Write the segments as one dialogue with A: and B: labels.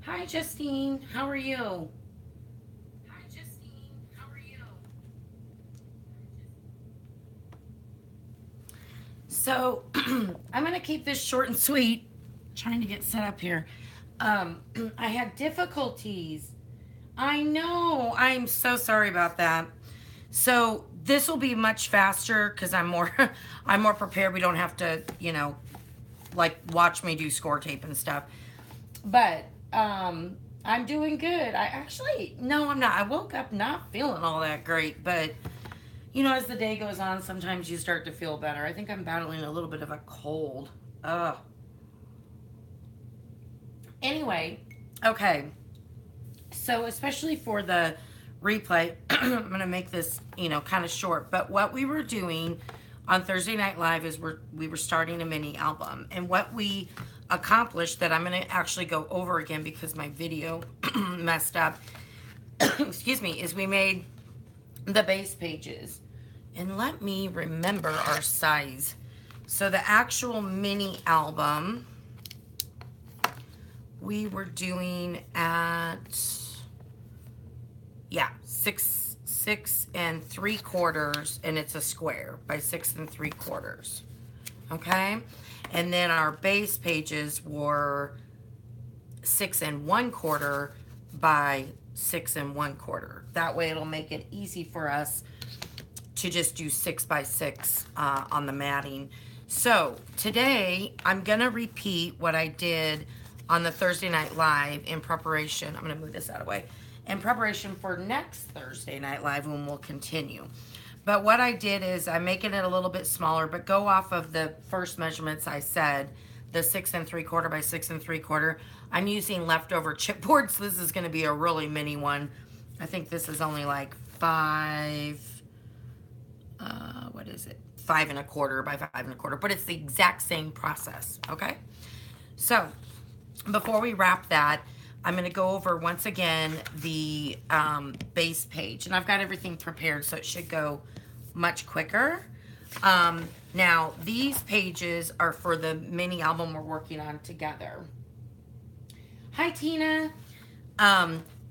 A: Hi, Justine. How are you?
B: Hi, Justine. How are you?
A: So, I'm going to keep this short and sweet. Trying to get set up here. Um, I had difficulties. I know. I'm so sorry about that. So, this will be much faster because I'm more I'm more prepared. We don't have to, like watch me do score tape and stuff. But I'm doing good. I actually no, I'm not. I woke up not feeling all that great, but as the day goes on, sometimes you start to feel better. I think I'm battling a little bit of a cold. Ugh. Anyway, okay. So, especially for the replay, I'm going to make this, kind of short. But what we were doing on Thursday Night Live is we were starting a mini album. And what we accomplished that I'm going to actually go over again because my video messed up, excuse me, is we made the base pages. And let me remember our size. So the actual mini album we were doing at, yeah, six and 3/4, and it's a square by 6 3/4. Okay, and then our base pages were 6 1/4 by 6 1/4. That way it'll make it easy for us to just do 6 by 6 on the matting. So today I'm gonna repeat what I did on the Thursday Night Live in preparation. I'm gonna move this out of the way. In preparation for next Thursday Night Live when we'll continue. But what I did is I'm making it a little bit smaller, but go off of the first measurements I said, the 6 3/4 by 6 3/4. I'm using leftover chipboard, so this is going to be a really mini one. I think this is only like what is it? 5 1/4 by 5 1/4, but it's the exact same process, okay? So before we wrap that, I'm going to go over once again the base page, and I've got everything prepared, so it should go much quicker. Now, these pages are for the mini album we're working on together. Hi, Tina.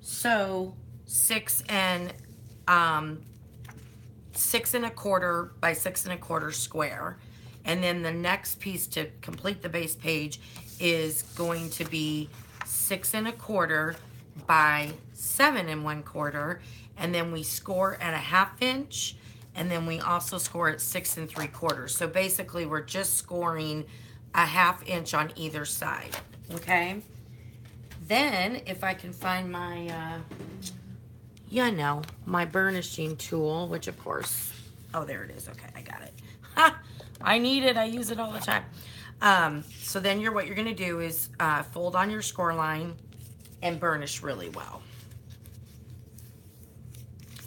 A: So 6 1/4 by 6 1/4 square. And then the next piece to complete the base page is going to be 6 1/4 by 7 1/4. And then we score at a 1/2 inch. And then we also score at 6 3/4. So basically we're just scoring a 1/2 inch on either side. Okay. Then if I can find my, my burnishing tool, which of course, oh, there it is. Okay, I got it. Ha! I need it. I use it all the time. So then what you're going to do is fold on your score line and burnish really well.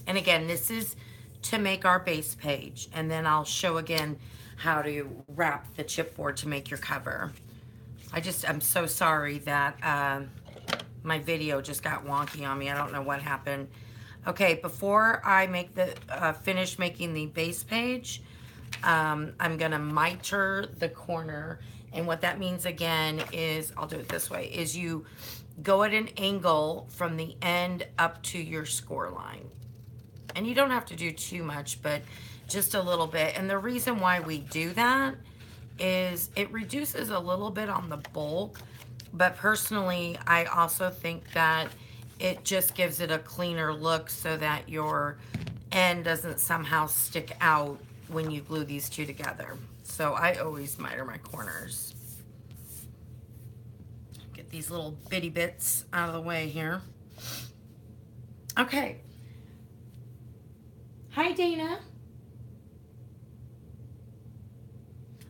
A: And again, this is to make our base page. And then I'll show again how to wrap the chipboard to make your cover. I'm so sorry that my video just got wonky on me. I don't know what happened. Okay, before I make the finish making the base page, I'm gonna miter the corner, and what that means again is, I'll do it this way, is you go at an angle from the end up to your score line. And you don't have to do too much, but just a little bit. And the reason why we do that is it reduces a little bit on the bulk, but personally, I also think that it just gives it a cleaner look so that your end doesn't somehow stick out when you glue these two together. So I always miter my corners. Get these little bitty bits out of the way here. Okay. Hi, Dana.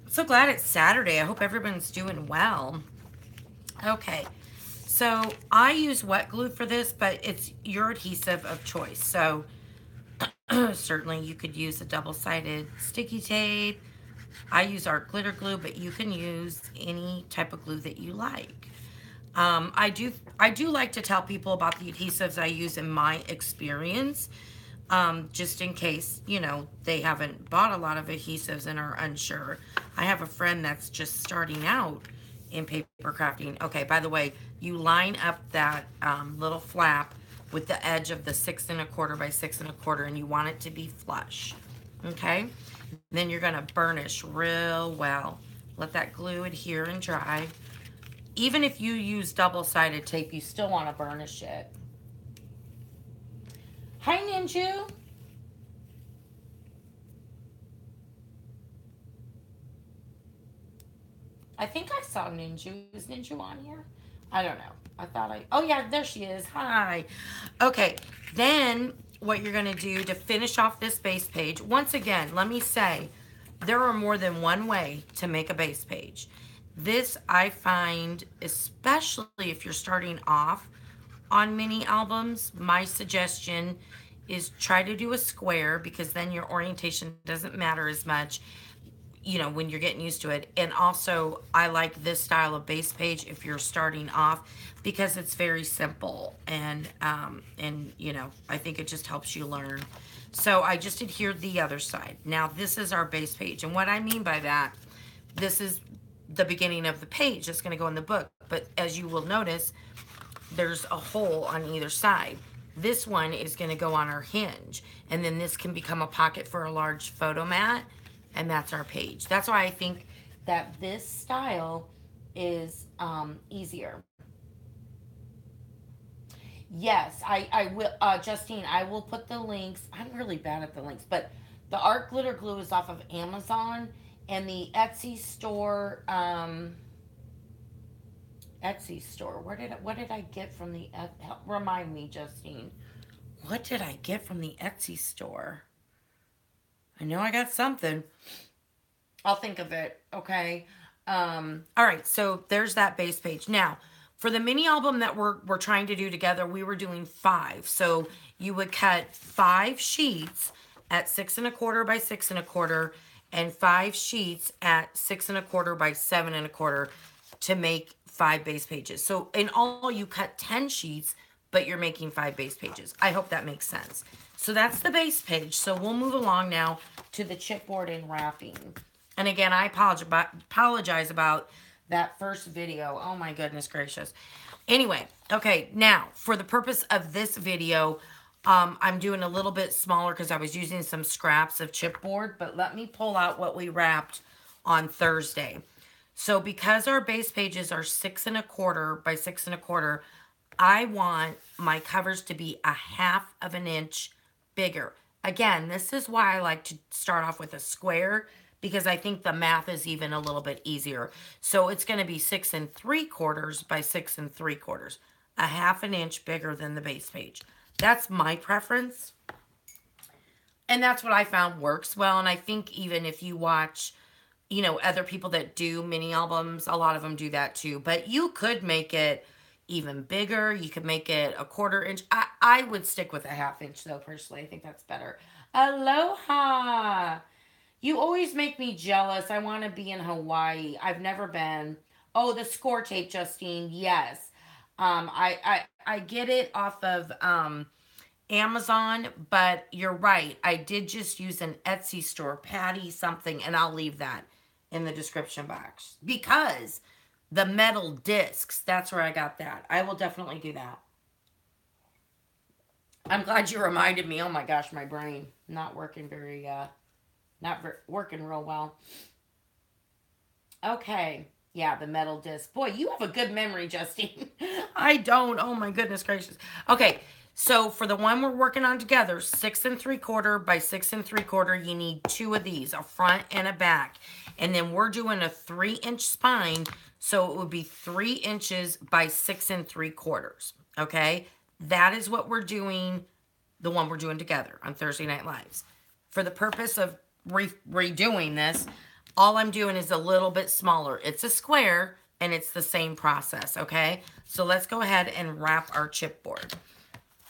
A: I'm so glad it's Saturday. I hope everyone's doing well. Okay. So I use wet glue for this, but it's your adhesive of choice. So certainly you could use a double-sided sticky tape. I use art glitter glue, but you can use any type of glue that you like. I do like to tell people about the adhesives I use in my experience, just in case, they haven't bought a lot of adhesives and are unsure. I have a friend that's just starting out in paper crafting. Okay, by the way, you line up that little flap with the edge of the 6 1/4 by 6 1/4, and you want it to be flush. Okay, then you're gonna burnish real well. Let that glue adhere and dry. Even if you use double-sided tape, you still want to burnish it. Hi, Ninju. I think I saw Ninju. Is Ninju on here? I don't know. Oh yeah, there she is. Hi. Okay, then what you're gonna do to finish off this base page, once again, let me say, there are more than one way to make a base page. This I find, especially if you're starting off on mini albums, my suggestion is try to do a square, because then your orientation doesn't matter as much, you know, when you're getting used to it. And also, I like this style of base page if you're starting off, because it's very simple, and you know, I think it just helps you learn. So I just adhered the other side. Now this is our base page, and what I mean by that, this is the beginning of the page that's going to go in the book, but as you will notice, there's a hole on either side. This one is going to go on our hinge, and then this can become a pocket for a large photo mat, and that's our page. That's why I think that this style is easier. Yes, I will, Justine, I will put the links. I'm really bad at the links, but the art glitter glue is off of Amazon, and the Etsy store, what did I get from the, remind me, Justine, what did I get from the Etsy store? I know I got something. I'll think of it, okay? All right, so there's that base page. Now, for the mini album that we're trying to do together, we were doing 5. So you would cut 5 sheets at 6 1/4 by 6 1/4, and 5 sheets at 6 1/4 by 7 1/4 to make 5 base pages. So in all, you cut 10 sheets, but you're making 5 base pages. I hope that makes sense. So that's the base page. So we'll move along now to the chipboard and wrapping. And again, I apologize about that first video. Oh my goodness gracious. Anyway, okay, now for the purpose of this video, I'm doing a little bit smaller because I was using some scraps of chipboard, but let me pull out what we wrapped on Thursday. So because our base pages are 6 1/4 by 6 1/4, I want my covers to be a 1/2 of an inch bigger. Again, this is why I like to start off with a square, because I think the math is even a little bit easier. So it's going to be 6 3/4 by 6 3/4, a 1/2 an inch bigger than the base page. That's my preference. And that's what I found works well. And I think even if you watch, you know, other people that do mini albums, a lot of them do that too. But you could make it even bigger. You could make it a 1/4 inch. I would stick with a 1/2 inch though, personally. I think that's better. Aloha! You always make me jealous. I want to be in Hawaii. I've never been. Oh, the Scor Tape, Justine. Yes. I get it off of Amazon, but you're right. I did just use an Etsy store, Patty something, and I'll leave that in the description box. Because the metal discs, that's where I got that. I will definitely do that. I'm glad you reminded me. Oh my gosh, my brain not working working real well. Okay. Yeah, the metal disc. Boy, you have a good memory, Justine. I don't. Oh my goodness gracious. Okay. So for the one we're working on together, 6 3/4 by 6 3/4, you need 2 of these, a front and a back. And then we're doing a 3-inch spine, so it would be 3 inches by 6 3/4. Okay? That is what we're doing, the one we're doing together on Thursday Night Lives. For the purpose of redoing this, all I'm doing is a little bit smaller. It's a square, and it's the same process, okay? So let's go ahead and wrap our chipboard.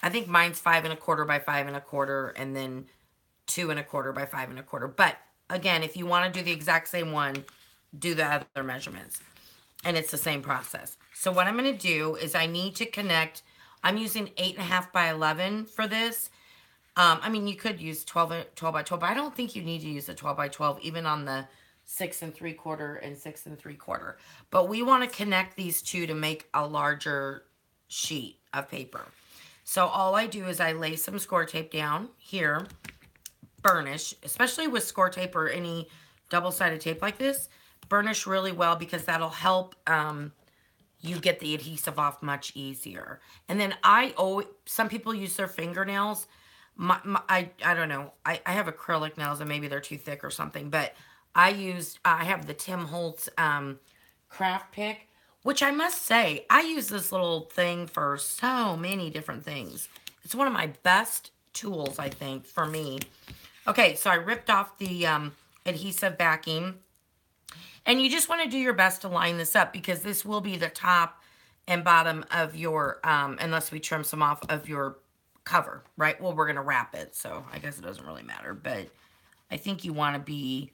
A: I think mine's 5 1/4 by 5 1/4, and then 2 1/4 by 5 1/4. But again, if you want to do the exact same one, do the other measurements. And it's the same process. So what I'm going to do is I need to connect. I'm using 8.5 by 11 for this. I mean, you could use 12 by 12, but I don't think you need to use the 12 by 12, even on the 6 3/4 and 6 3/4. But we want to connect these two to make a larger sheet of paper. So all I do is I lay some score tape down here, burnish, especially with score tape or any double-sided tape like this, burnish really well because that'll help you get the adhesive off much easier. And then some people use their fingernails. I don't know. I have acrylic nails and maybe they're too thick or something, but I have the Tim Holtz craft pick, which I must say, I use this little thing for so many different things. It's one of my best tools, I think, for me. Okay, so I ripped off the adhesive backing. And you just want to do your best to line this up because this will be the top and bottom of your, unless we trim some off of your cover, right? Well, we're going to wrap it, so I guess it doesn't really matter. But I think you want to be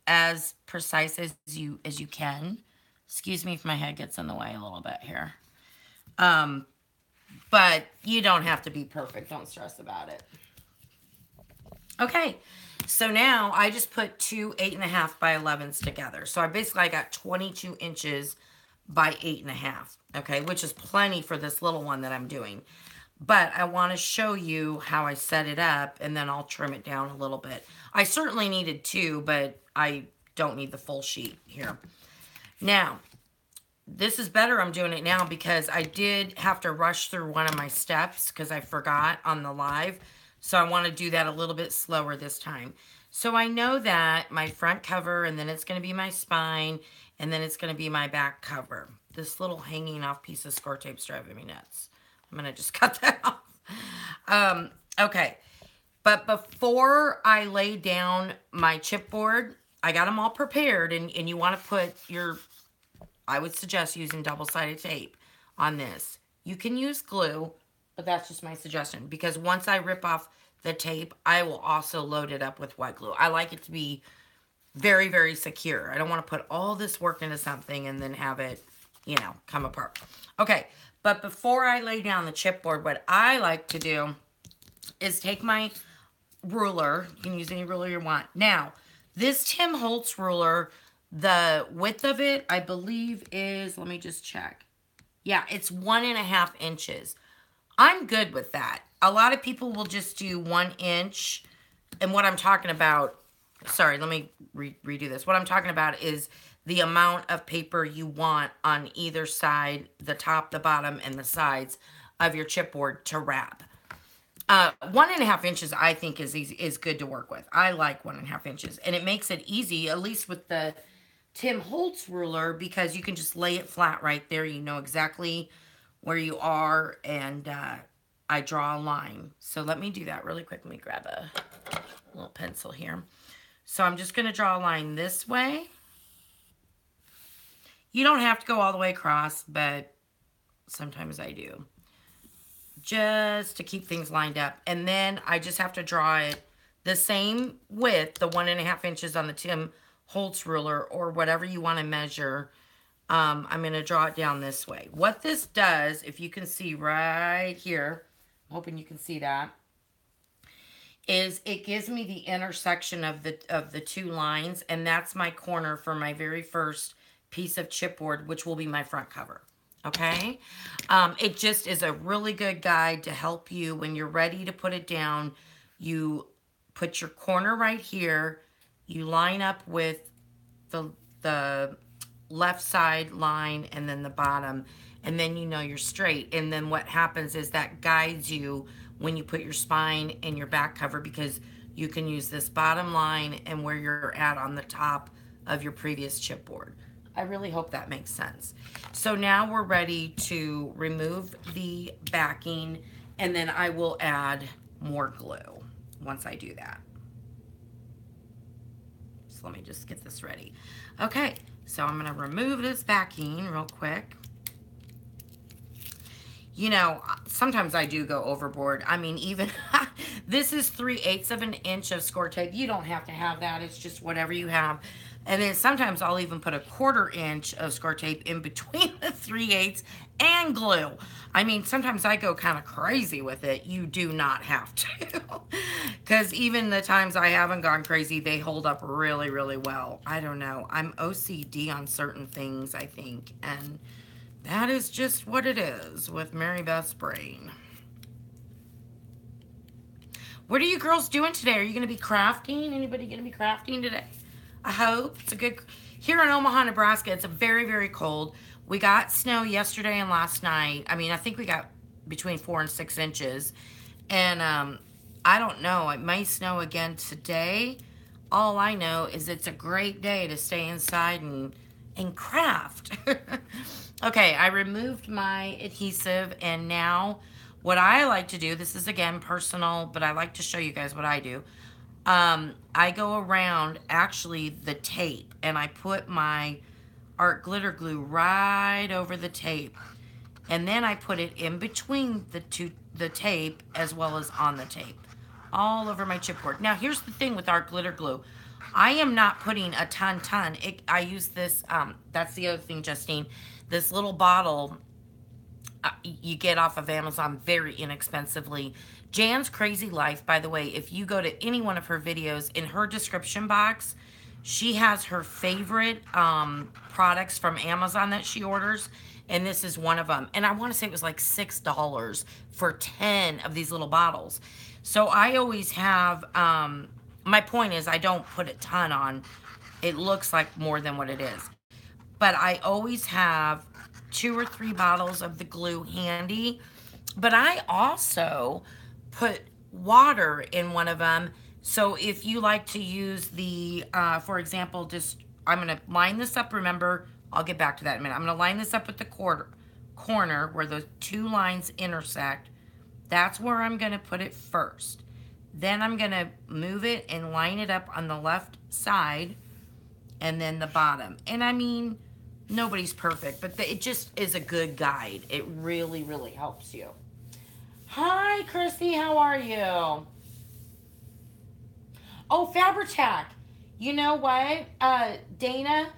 A: as precise as you can. Excuse me if my head gets in the way a little bit here. But you don't have to be perfect. Don't stress about it. Okay, so now I just put two 8.5 by 11s together. So I got 22 inches by 8.5, okay, which is plenty for this little one that I'm doing. But I want to show you how I set it up, and then I'll trim it down a little bit. I certainly needed 2, but I don't need the full sheet here. Now, this is better I'm doing it now because I did have to rush through one of my steps because I forgot on the live. So I want to do that a little bit slower this time. So I know that my front cover, and then it's going to be my spine, and then it's going to be my back cover. This little hanging off piece of score tape is driving me nuts. I'm going to just cut that off. Okay. But before I lay down my chipboard, I got them all prepared, and you want to put I would suggest using double-sided tape on this. You can use glue, but that's just my suggestion because once I rip off the tape, I will also load it up with white glue. I like it to be very, very secure. I don't want to put all this work into something and then have it, come apart. Okay, but before I lay down the chipboard, what I like to do is take my ruler. You can use any ruler you want. Now, this Tim Holtz ruler, the width of it, I believe is, let me just check. Yeah, it's 1.5 inches. I'm good with that. A lot of people will just do 1 inch. And what I'm talking about, sorry, let me redo this. What I'm talking about is the amount of paper you want on either side, the top, the bottom, and the sides of your chipboard to wrap. 1.5 inches, I think, is good to work with. I like 1.5 inches. And it makes it easy, at least with the Tim Holtz ruler, because you can just lay it flat right there. You know exactly where you are, and I draw a line. So let me do that really quick. Let me grab a little pencil here. So I'm just going to draw a line this way. You don't have to go all the way across, but sometimes I do. Just to keep things lined up. And then I just have to draw it the same width, the 1.5 inches on the Tim Holtz ruler, or whatever you want to measure. I'm going to draw it down this way. What this does, if you can see right here, I'm hoping you can see that, is it gives me the intersection of the two lines, and that's my corner for my very first piece of chipboard, which will be my front cover. Okay? It just is a really good guide to help you when you're ready to put it down. You put your corner right here. You line up with the left side line and then the bottom, and then you know you're straight. And then what happens is that guides you when you put your spine and your back cover, because you can use this bottom line and where you're at on the top of your previous chipboard. I really hope that makes sense. So now we're ready to remove the backing, and then I will add more glue once I do that. So let me just get this ready. Okay, so I'm going to remove this backing real quick. You know, sometimes I do go overboard. I mean, even this is 3/8 of an inch of score tape. You don't have to have that. It's just whatever you have. And then sometimes I'll even put a 1/4 inch of score tape in between the 3/8 and glue. I mean, sometimes I go kind of crazy with it. You do not have to. Because even the times I haven't gone crazy, they hold up really, really well. I don't know. I'm OCD on certain things, I think. And that is just what it is with Mary Beth's brain. What are you girls doing today? Are you going to be crafting? Anybody going to be crafting today? I hope. It's a good... Here in Omaha, Nebraska, it's a very, very cold. We got snow yesterday and last night. I mean, I think we got between 4 and 6 inches. And I don't know. It may snow again today. All I know is it's a great day to stay inside and craft. Okay, I removed my adhesive, and now what I like to do, this is again personal, but I like to show you guys what I do. I go around actually the tape, and I put my art glitter glue right over the tape, and then I put it in between the tape as well as on the tape, all over my chipboard. Now here's the thing with art glitter glue. I am not putting a ton. I use this, that's the other thing, Justine, this little bottle you get off of Amazon very inexpensively. Jan's Crazy Life, by the way, if you go to any one of her videos, in her description box, she has her favorite products from Amazon that she orders, and this is one of them. And I want to say it was like $6 for 10 of these little bottles. So I always have, my point is I don't put a ton on. It looks like more than what it is. But I always have 2 or 3 bottles of the glue handy. But I also put water in one of them. So if you like to use the, for example, I'm going to line this up. Remember, I'll get back to that in a minute. I'm going to line this up with the corner where the 2 lines intersect. That's where I'm going to put it first. Then I'm going to move it and line it up on the left side and then the bottom. And I mean, nobody's perfect, but it just is a good guide. It really, really helps you. Hi, Christy. How are you? Oh, Fabri-Tac. You know what, Dana?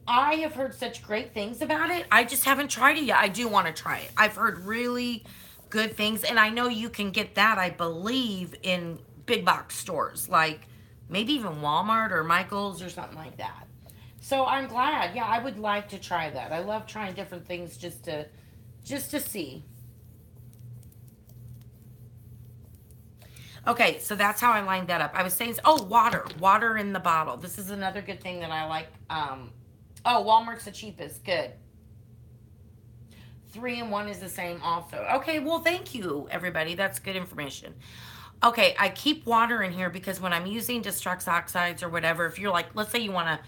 A: I have heard such great things about it. I just haven't tried it yet. I do want to try it. I've heard really good things, and I know you can get that, I believe, in big box stores, like maybe even Walmart or Michael's or something like that. So I'm glad. Yeah, I would like to try that. I love trying different things just to see. Okay, so that's how I lined that up. I was saying, oh, water in the bottle. This is another good thing that I like. Oh, Walmart's the cheapest. Good. 3 and 1 is the same also. Okay, well, thank you, everybody. That's good information. Okay, I keep water in here because when I'm using Destruct Oxides or whatever, if you're like, let's say you want to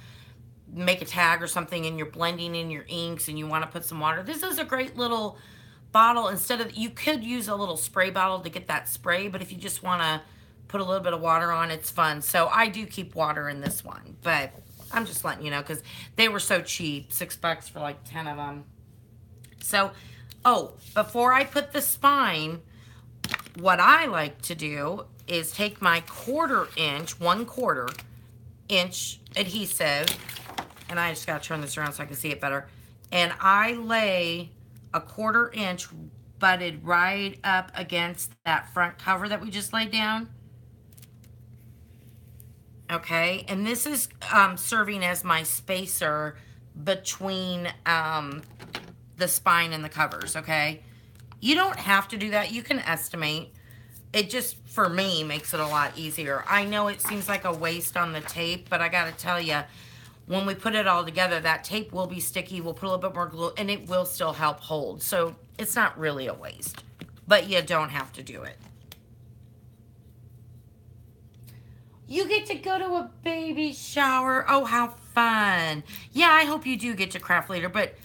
A: make a tag or something and you're blending in your inks and you want to put some water, this is a great little bottle. Instead of, you could use a little spray bottle to get that spray, but if you just want to put a little bit of water on, it's fun. So I do keep water in this one, but I'm just letting you know because they were so cheap, $6 for like 10 of them. So, oh, before I put the spine, what I like to do is take my 1/4 inch adhesive, and I just got to turn this around so I can see it better, and I lay a 1/4 inch butted right up against that front cover that we just laid down. Okay, and this is serving as my spacer between the spine and the covers, okay? You don't have to do that. You can estimate. It just, for me, makes it a lot easier. I know it seems like a waste on the tape, but I got to tell you, when we put it all together, that tape will be sticky. We'll put a little bit more glue, and it will still help hold. So it's not really a waste, but you don't have to do it. You get to go to a baby shower. Oh, how fun. Yeah, I hope you do get to craft later, but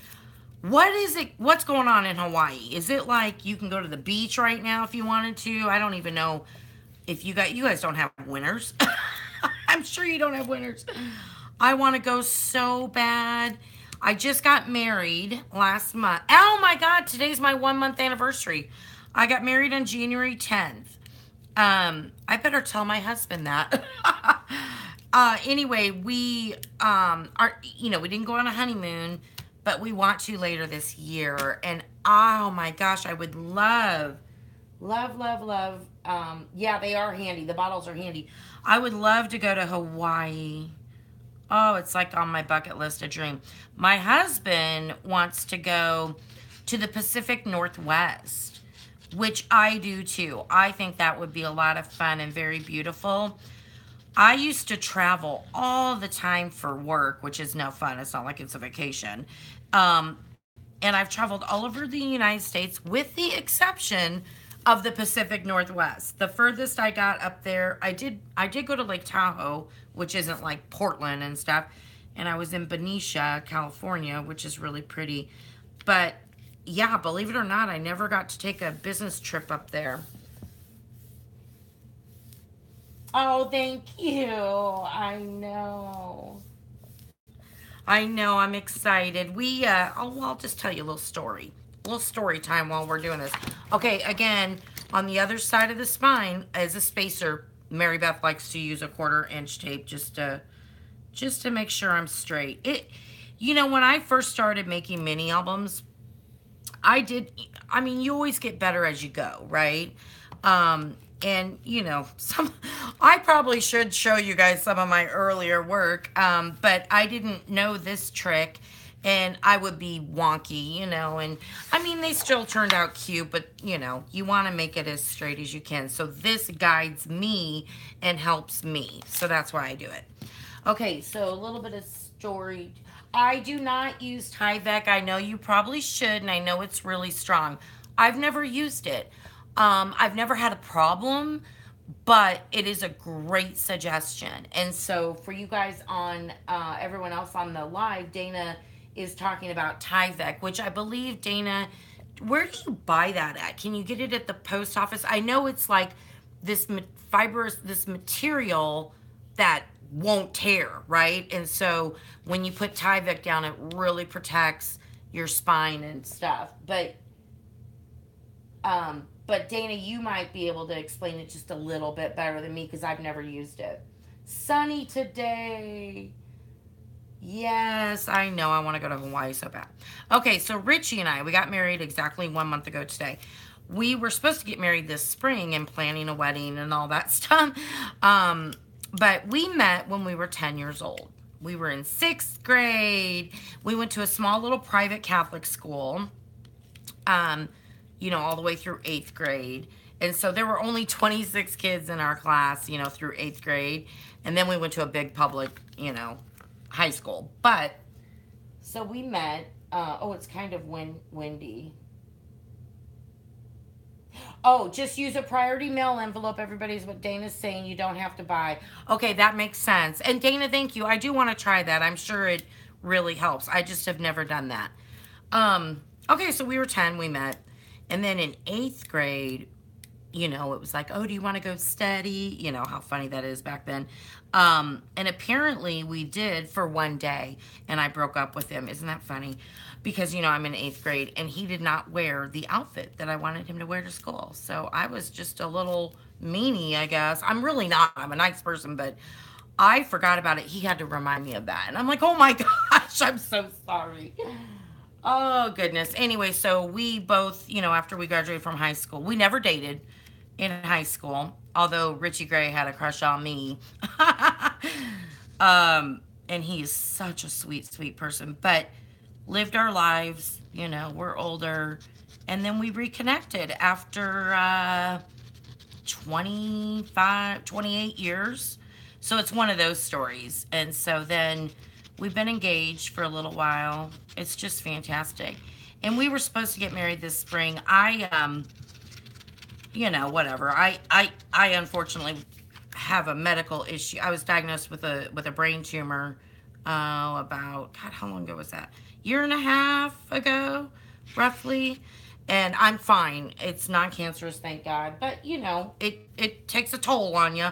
A: what is it? What's going on in Hawaii? Is it like you can go to the beach right now if you wanted to? I don't even know if you guys don't have winters. I'm sure you don't have winters. I want to go so bad. I just got married last month. Oh my God, today's my 1-month anniversary. I got married on January 10th. I better tell my husband that. Anyway, we we didn't go on a honeymoon, but we want to later this year. And oh my gosh, I would love Yeah, they are handy. The bottles are handy. I would love to go to Hawaii. Oh, it's like on my bucket list, a dream. My husband wants to go to the Pacific Northwest, which I do too. I think that would be a lot of fun and very beautiful. I used to travel all the time for work, which is no fun. It's not like it's a vacation. Um, and I've traveled all over the United States with the exception of the Pacific Northwest. The furthest I got up there, I did go to Lake Tahoe, which isn't like Portland and stuff, and I was in Benicia, California, which is really pretty. But yeah, believe it or not, I never got to take a business trip up there. Oh, thank you. I know. I know, I'm excited. I'll just tell you a little story. A little story time while we're doing this. Okay, again, on the other side of the spine is a spacer. Mary Beth likes to use a 1/4-inch tape just to make sure I'm straight. When I first started making mini albums, you always get better as you go, right? And I probably should show you guys some of my earlier work, but I didn't know this trick, and I would be wonky, and they still turned out cute, but you want to make it as straight as you can. So this guides me and helps me. So that's why I do it. Okay, so a little bit of story. I do not use Tyvek. I know you probably should, and I know it's really strong. I've never used it. I've never had a problem, but it is a great suggestion. And so for you guys everyone else on the live, Dana is talking about Tyvek, which I believe, Dana, where do you buy that at? Can you get it at the post office? I know it's like this this material that won't tear, right? And so when you put Tyvek down, it really protects your spine and stuff. But Dana, you might be able to explain it just a little bit better than me because I've never used it. Sunny today. Yes, I know. I want to go to Hawaii so bad. Okay, so Richie and we got married exactly 1 month ago today. We were supposed to get married this spring and planning a wedding and all that stuff. But we met when we were 10 years old. We were in 6th grade. We went to a small little private Catholic school. All the way through 8th grade. And so there were only 26 kids in our class, through 8th grade. And then we went to a big public, high school. But, so we met, it's kind of windy. Oh, just use a priority mail envelope, everybody, is what Dana's saying. You don't have to buy. Okay, that makes sense. And Dana, thank you. I do want to try that. I'm sure it really helps. I just have never done that. Okay, so we were 10, we met. And then in 8th grade, it was like, oh, do you want to go study? You know how funny that is back then. And apparently we did for one day, and I broke up with him. Isn't that funny? Because, I'm in 8th grade, and he did not wear the outfit that I wanted him to wear to school. So I was just a little meanie, I guess. I'm really not. I'm a nice person, but I forgot about it. He had to remind me of that. And I'm like, oh my gosh, I'm so sorry. Oh, goodness. Anyway, so we both, after we graduated from high school, we never dated in high school, although Richie Gray had a crush on me. And he is such a sweet, sweet person. But lived our lives, we're older. And then we reconnected after 28 years. So it's one of those stories. And so then we've been engaged for a little while. It's just fantastic. And we were supposed to get married this spring. Whatever. I unfortunately have a medical issue. I was diagnosed with a brain tumor about, God, how long ago was that? Year and a half ago, roughly. And I'm fine. It's non-cancerous, thank God. But, it takes a toll on you.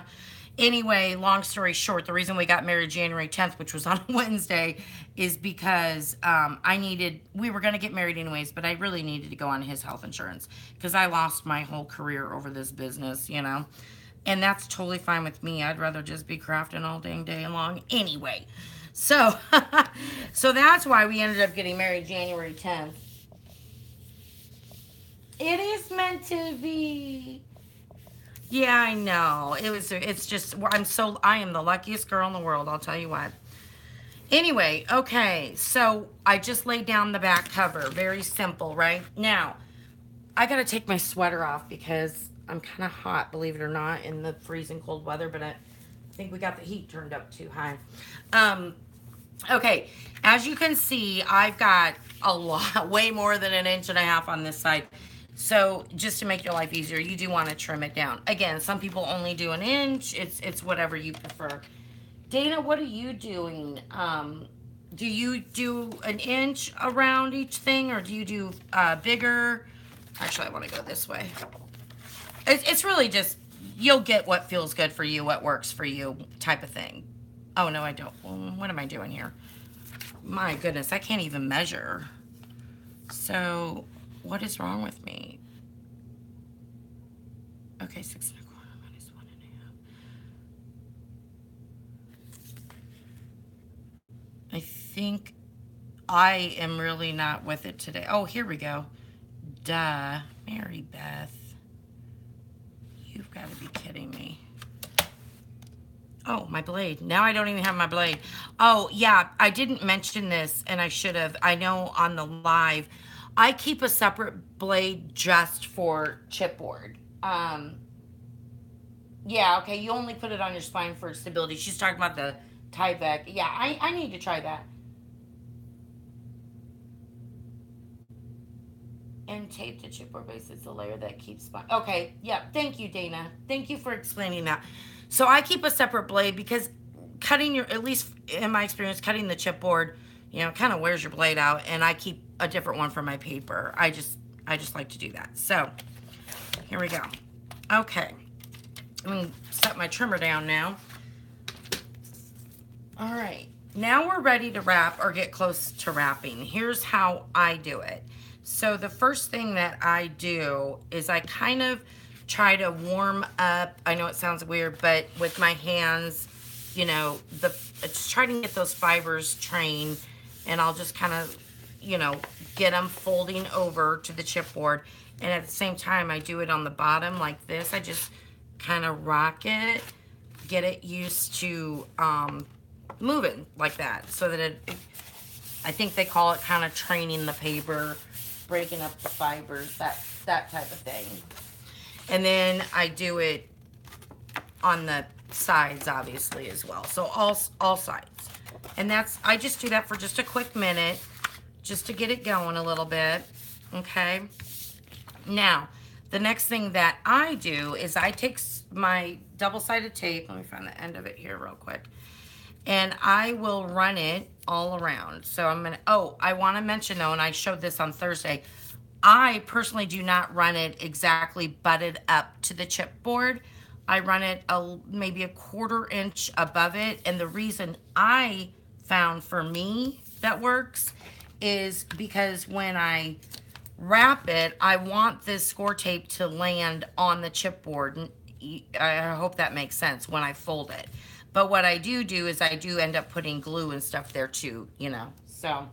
A: Anyway, long story short, the reason we got married January 10th, which was on a Wednesday, is because we were going to get married anyways, but I really needed to go on his health insurance because I lost my whole career over this business, and that's totally fine with me. I'd rather just be crafting all dang day long anyway. So, so that's why we ended up getting married January 10th. It is meant to be. Yeah, I know. It's just, I am the luckiest girl in the world, I'll tell you what. Anyway, okay, so I just laid down the back cover. Very simple, right? Now, I gotta take my sweater off because I'm kind of hot, believe it or not, in the freezing cold weather, but I think we got the heat turned up too high. Um, okay, as you can see, I've got a lot, way more than an inch and a half on this side. So just to make your life easier, you do want to trim it down. Again, some people only do an inch. It's whatever you prefer. Dana, what are you doing? Do you do an inch around each thing, or do you do bigger? Actually, I want to go this way. It's really just, you'll get what feels good for you, what works for you type of thing. Oh, no, I don't. Well, what am I doing here? My goodness, I can't even measure. So, what is wrong with me? Okay, 6 1/4 minus 1 1/2. I think I am really not with it today. Oh, here we go. Duh. Mary Beth. You've got to be kidding me. Oh, my blade. Now I don't even have my blade. Oh, yeah, I didn't mention this, and I should have. I know on the live, I keep a separate blade just for chipboard. Yeah, okay, you only put it on your spine for stability. She's talking about the Tyvek. Yeah, I need to try that. And tape the chipboard base is the layer that keeps my... Okay, yeah, thank you, Dana. Thank you for explaining that. So I keep a separate blade because cutting your, at least in my experience, cutting the chipboard, you know, kind of wears your blade out, and I keep a different one for my paper. I just like to do that. So here we go. Okay, I'm gonna set my trimmer down now. All right, now we're ready to wrap or get close to wrapping. Here's how I do it. So the first thing that I do is I kind of try to warm up. I know it sounds weird, but with my hands, you know, just try to get those fibers trained, and I'll just kind of, you know, get them folding over to the chipboard. And at the same time, I do it on the bottom like this. I just kind of rock it, get it used to moving like that, so that I think they call it kind of training the paper, breaking up the fibers, that type of thing. And then I do it on the sides, obviously, as well. So all sides. And I just do that for just a quick minute, just to get it going a little bit, okay? Now, the next thing that I do is I take my double-sided tape, let me find the end of it here real quick, and I will run it all around. So I'm gonna, oh, I wanna mention though, and I showed this on Thursday, I personally do not run it exactly butted up to the chipboard. I run it maybe a 1/4 inch above it. And the reason I found for me that works is because when I wrap it, I want this Scor tape to land on the chipboard. I hope that makes sense when I fold it. But what I do is I do end up putting glue and stuff there too, you know, so.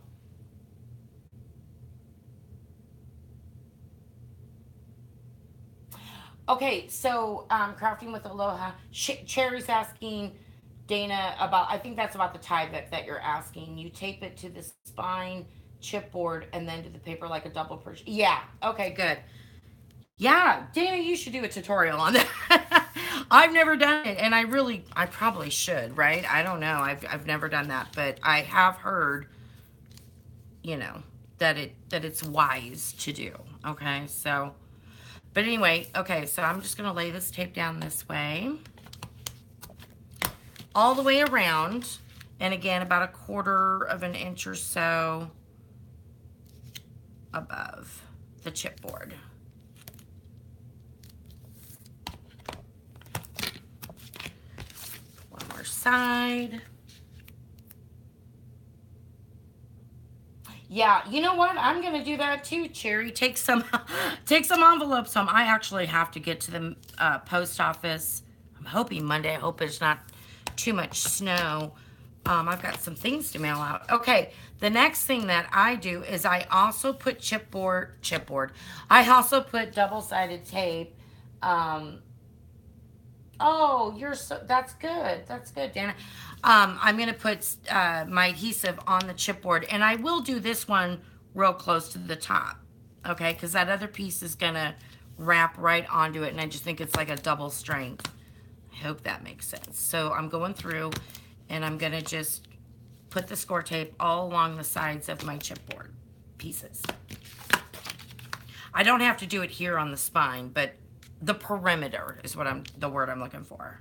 A: Okay, so Crafting with Aloha. Cherry's asking Dana about, I think that's about the Tyvek that you're asking. You tape it to the spine chipboard and then to the paper like a double push. Yeah, okay, good. Yeah, Dana, you should do a tutorial on that. I've never done it, and I probably should, right? I don't know. I've never done that, but I have heard, you know, that it's wise to do. Okay, so, but anyway, okay, so I'm just gonna lay this tape down this way, all the way around, and again, about a 1/4 inch or so above the chipboard. One more side. Yeah, you know what? I'm gonna do that too, Cherry. Take some envelopes home. I actually have to get to the post office. I'm hoping Monday. I hope there's not too much snow. I've got some things to mail out. Okay, the next thing that I do is I also put chipboard. I also put double-sided tape Oh, you're so, that's good. That's good, Dana. I'm going to put my adhesive on the chipboard, and I will do this one real close to the top, okay? Because that other piece is going to wrap right onto it, and I just think it's like a double strength. I hope that makes sense. So I'm going through, and I'm going to just put the score tape all along the sides of my chipboard pieces. I don't have to do it here on the spine, but the perimeter is what the word I'm looking for.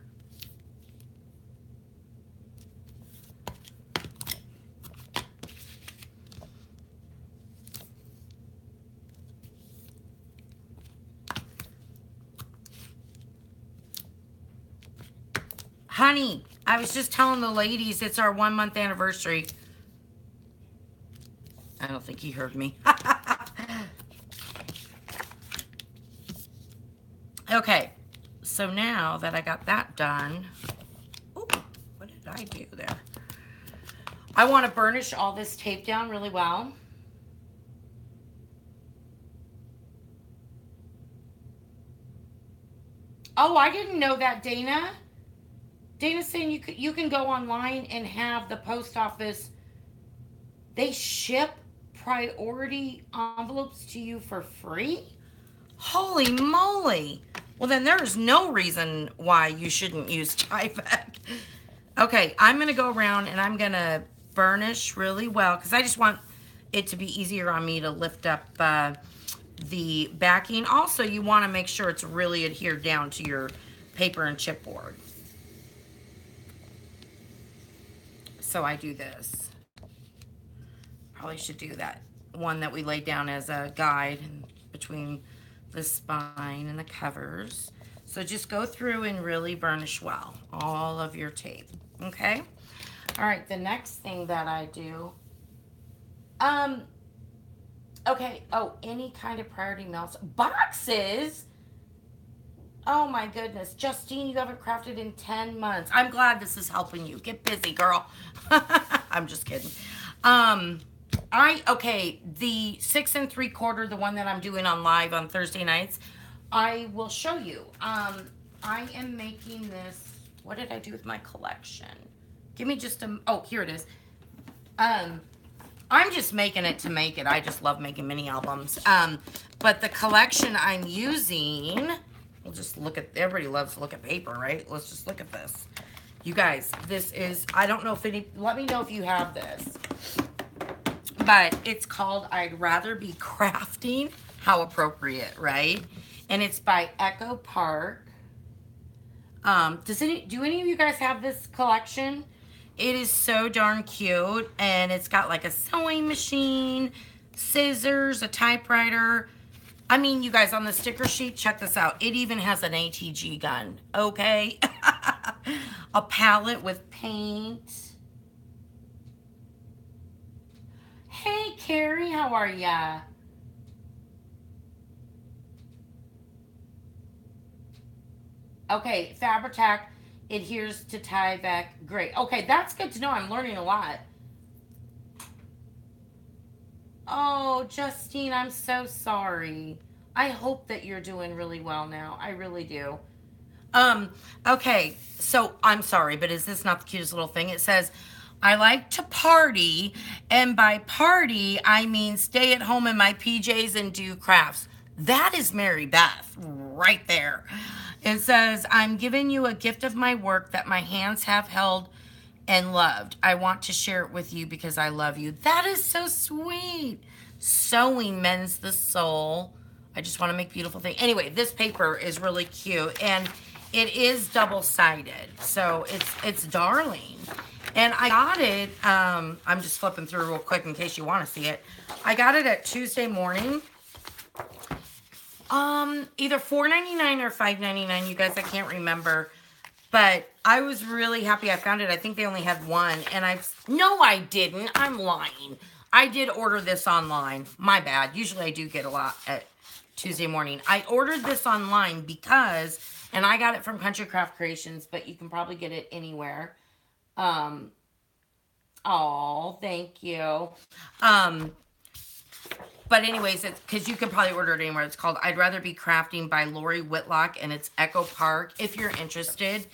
A: Honey, I was just telling the ladies it's our 1 month anniversary. I don't think he heard me. Okay, so now that I got that done, ooh, what did I do there? I want to burnish all this tape down really well. Oh, I didn't know that, Dana. Dana's saying you can go online and have the post office, they ship priority envelopes to you for free? Holy moly. Well, then there's no reason why you shouldn't use Tyvek. Okay, I'm going to go around and I'm going to burnish really well because I just want it to be easier on me to lift up the backing. Also, you want to make sure it's really adhered down to your paper and chipboard. So I do this. Probably should do that one that we laid down as a guide between the spine and the covers. So just go through and really burnish well all of your tape. Okay. All right. The next thing that I do, okay. Oh, any kind of priority mails, boxes. Oh my goodness, Justine, you haven't crafted in 10 months. I'm glad this is helping you. Get busy, girl. I'm just kidding. Okay, the 6 3/4, the one that I'm doing on live on Thursday nights, I will show you. I am making this. What did I do with my collection? Give me just oh, here it is. I'm just making it to make it. I just love making mini albums. But the collection I'm using, we'll just look at, everybody loves to look at paper, right? Let's just look at this. You guys, this is, I don't know if let me know if you have this. But it's called I'd Rather Be Crafting. How appropriate, right? And it's by Echo Park. Do any of you guys have this collection? It is so darn cute, and it's got like a sewing machine, scissors, a typewriter. I mean, you guys, on the sticker sheet, check this out. It even has an ATG gun, okay? A palette with paint. Hey, Carrie, how are ya? Okay, Fabri-Tac adheres to Tyvek. Great. Okay, that's good to know. I'm learning a lot. Oh, Justine, I'm so sorry. I hope that you're doing really well now. I really do. Okay, so I'm sorry, but is this not the cutest little thing? It says, I like to party, and by party, I mean stay at home in my PJs and do crafts. That is Mary Beth right there. It says, I'm giving you a gift of my work that my hands have held and loved. I want to share it with you because I love you. That is so sweet. Sewing mends the soul. I just want to make beautiful things. Anyway, this paper is really cute, and it is double-sided, so it's darling. And I got it, I'm just flipping through real quick in case you want to see it. I got it at Tuesday morning. Either $4.99 or $5.99, you guys, I can't remember. But I was really happy I found it. I think they only had one. And no, I didn't. I'm lying. I did order this online. My bad. Usually I do get a lot at Tuesday morning. I ordered this online because, and I got it from Country Craft Creations, but you can probably get it anywhere. Oh, thank you. But anyways, it's because you can probably order it anywhere. It's called I'd Rather Be Crafting by Lori Whitlock, and it's Echo Park if you're interested.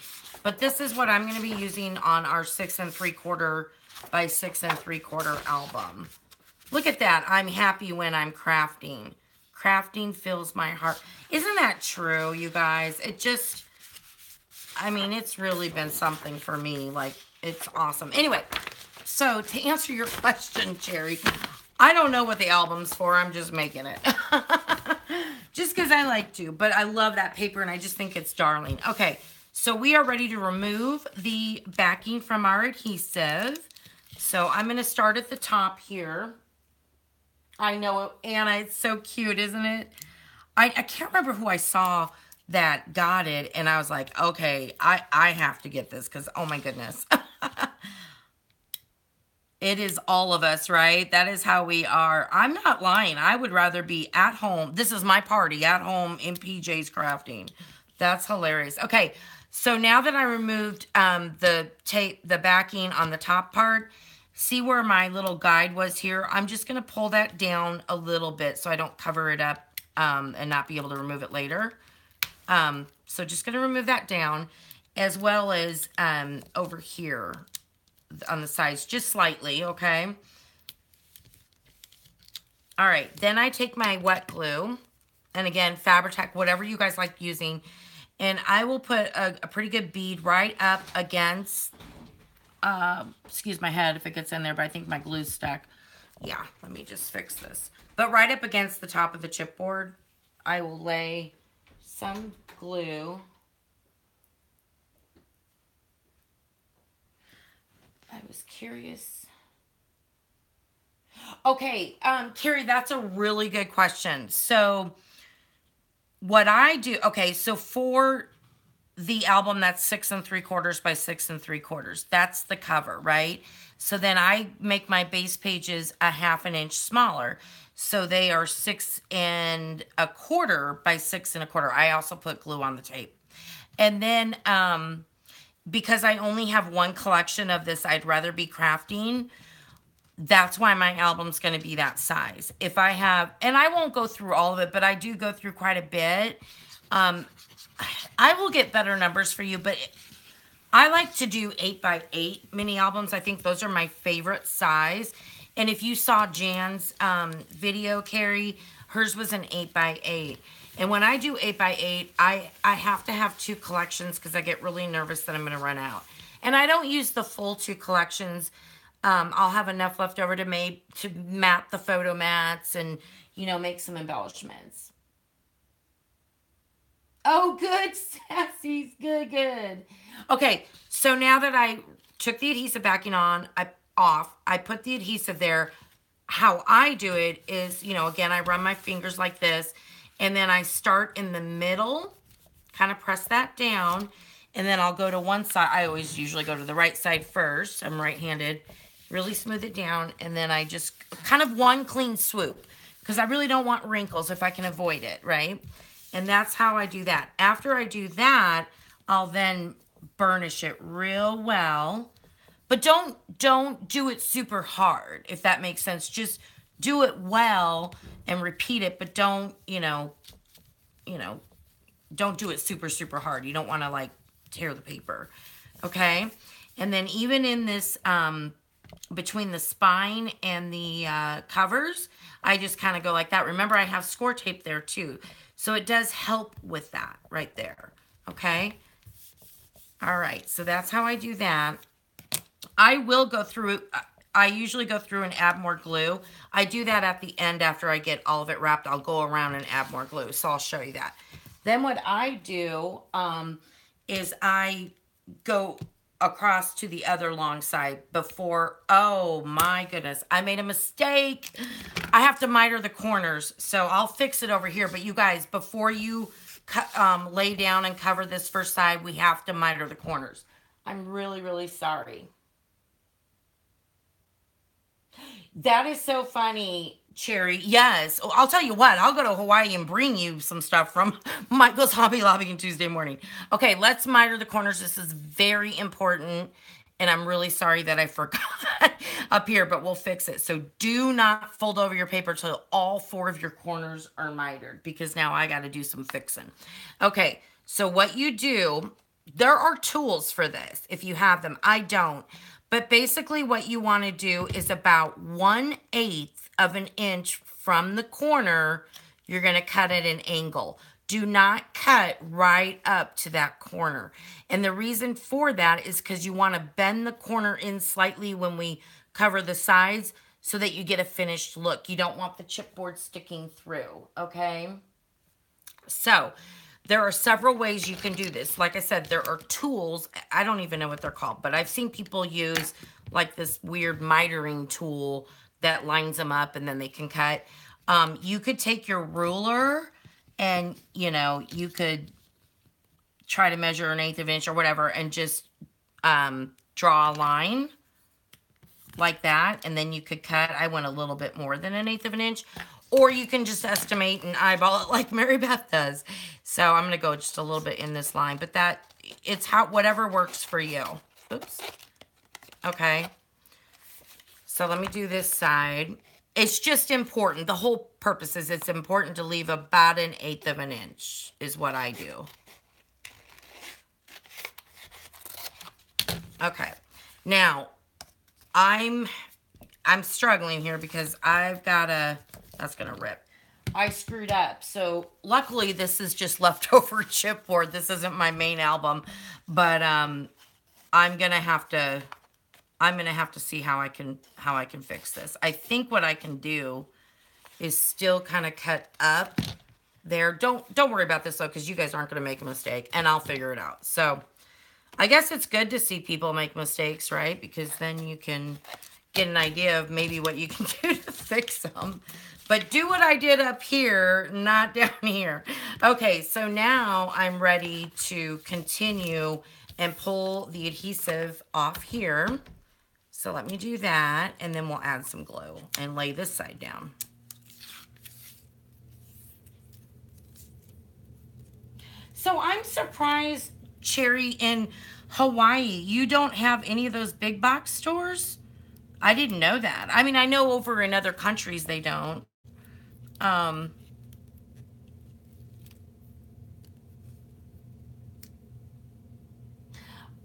A: But this is what I'm going to be using on our 6 3/4 by 6 3/4 album. Look at that. I'm happy when I'm crafting. Crafting fills my heart. Isn't that true, you guys? It just, I mean, it's really been something for me. Like, it's awesome. Anyway, so to answer your question, Cherry, I don't know what the album's for. I'm just making it. Just because I like to. But I love that paper, and I just think it's darling. Okay, so we are ready to remove the backing from our adhesive. So I'm going to start at the top here. I know, Anna, it's so cute, isn't it? I can't remember who I saw that got it, and I was like, okay, I have to get this because, oh my goodness. It is all of us, right? That is how we are. I'm not lying. I would rather be at home. This is my party, at home in PJs crafting. That's hilarious. Okay, so now that I removed the tape, the backing on the top part, see where my little guide was here? I'm just going to pull that down a little bit so I don't cover it up and not be able to remove it later. So just going to remove that down, as well as over here on the sides, just slightly, okay? All right, then I take my wet glue, and again, Fabri-Tac, whatever you guys like using, and I will put a pretty good bead right up against, excuse my head if it gets in there, but I think my glue's stuck. Yeah, let me just fix this. But right up against the top of the chipboard, I will lay some glue. I was curious. Okay, Carrie, that's a really good question. So what I do, okay, so for the album that's 6 3/4 by 6 3/4, that's the cover, right? So then I make my base pages a 1/2 inch smaller. So they are 6 1/4 by 6 1/4. I also put glue on the tape. And then, because I only have one collection of this I'd Rather Be Crafting, that's why my album's going to be that size. If I have, and I won't go through all of it, but I do go through quite a bit. I will get better numbers for you, but I like to do 8 by 8 mini albums. I think those are my favorite size. And if you saw Jan's video, Carrie, hers was an 8 by 8. And when I do 8 by 8, I have to have 2 collections because I get really nervous that I'm going to run out. And I don't use the full 2 collections. I'll have enough left over to mat the photo mats and, you know, make some embellishments. Oh, good, Sassy. Good, good. Okay, so now that I took the adhesive backing off, I put the adhesive there. How I do it is, you know, again, I run my fingers like this, and then I start in the middle, kind of press that down, and then I'll go to one side. I always usually go to the right side first. I'm right-handed. Really smooth it down, and then I just kind of one clean swoop, because I really don't want wrinkles if I can avoid it, right? And that's how I do that. After I do that, I'll then burnish it real well. But don't do it super hard, if that makes sense. Just do it well and repeat it, but don't, don't do it super, super hard. You don't want to, like, tear the paper, okay? And then even in this, between the spine and the covers, I just kind of go like that. Remember, I have Scor Tape there, too. So it does help with that right there, okay? All right, so that's how I do that. I will go through, I usually go through and add more glue. I do that at the end after I get all of it wrapped. I'll go around and add more glue, so I'll show you that. Then what I do is I go across to the other long side before, oh my goodness, I made a mistake. I have to miter the corners, so I'll fix it over here. But you guys, before you lay down and cover this first side, we have to miter the corners. I'm really, really sorry. That is so funny, Cherry. Yes. I'll tell you what. I'll go to Hawaii and bring you some stuff from Michael's Hobby Lobby on Tuesday morning. Okay, let's miter the corners. This is very important. And I'm really sorry that I forgot up here, but we'll fix it. So do not fold over your paper till all 4 of your corners are mitered, because now I got to do some fixing. Okay, so what you do, there are tools for this if you have them. I don't. But basically what you want to do is about 1/8 of an inch from the corner, you're going to cut at an angle. Do not cut right up to that corner. And the reason for that is because you want to bend the corner in slightly when we cover the sides so that you get a finished look. You don't want the chipboard sticking through, okay? So there are several ways you can do this. Like I said, there are tools. I don't even know what they're called, but I've seen people use like this weird mitering tool that lines them up and then they can cut. You could take your ruler and, you know, you could try to measure 1/8 of an inch or whatever and just draw a line like that. And then you could cut. I went a little bit more than 1/8 of an inch. Or you can just estimate and eyeball it like Mary Beth does. So I'm going to go just a little bit in this line. But that, it's how, whatever works for you. Oops. Okay. So let me do this side. It's just important. The whole purpose is it's important to leave about 1/8 of an inch is what I do. Okay. Now, I'm struggling here because I've got a, that's going to rip. I screwed up. So luckily this is just leftover chipboard. This isn't my main album, but I'm going to have to see how I can fix this. I think what I can do is still kind of cut up there. Don't worry about this though, because you guys aren't going to make a mistake, and I'll figure it out. So I guess it's good to see people make mistakes, right? Because then you can get an idea of maybe what you can do to fix them. But do what I did up here, not down here. Okay, so now I'm ready to continue and pull the adhesive off here. So let me do that, and then we'll add some glue and lay this side down. So I'm surprised, Cherry, in Hawaii, you don't have any of those big box stores? I didn't know that. I mean, I know over in other countries they don't.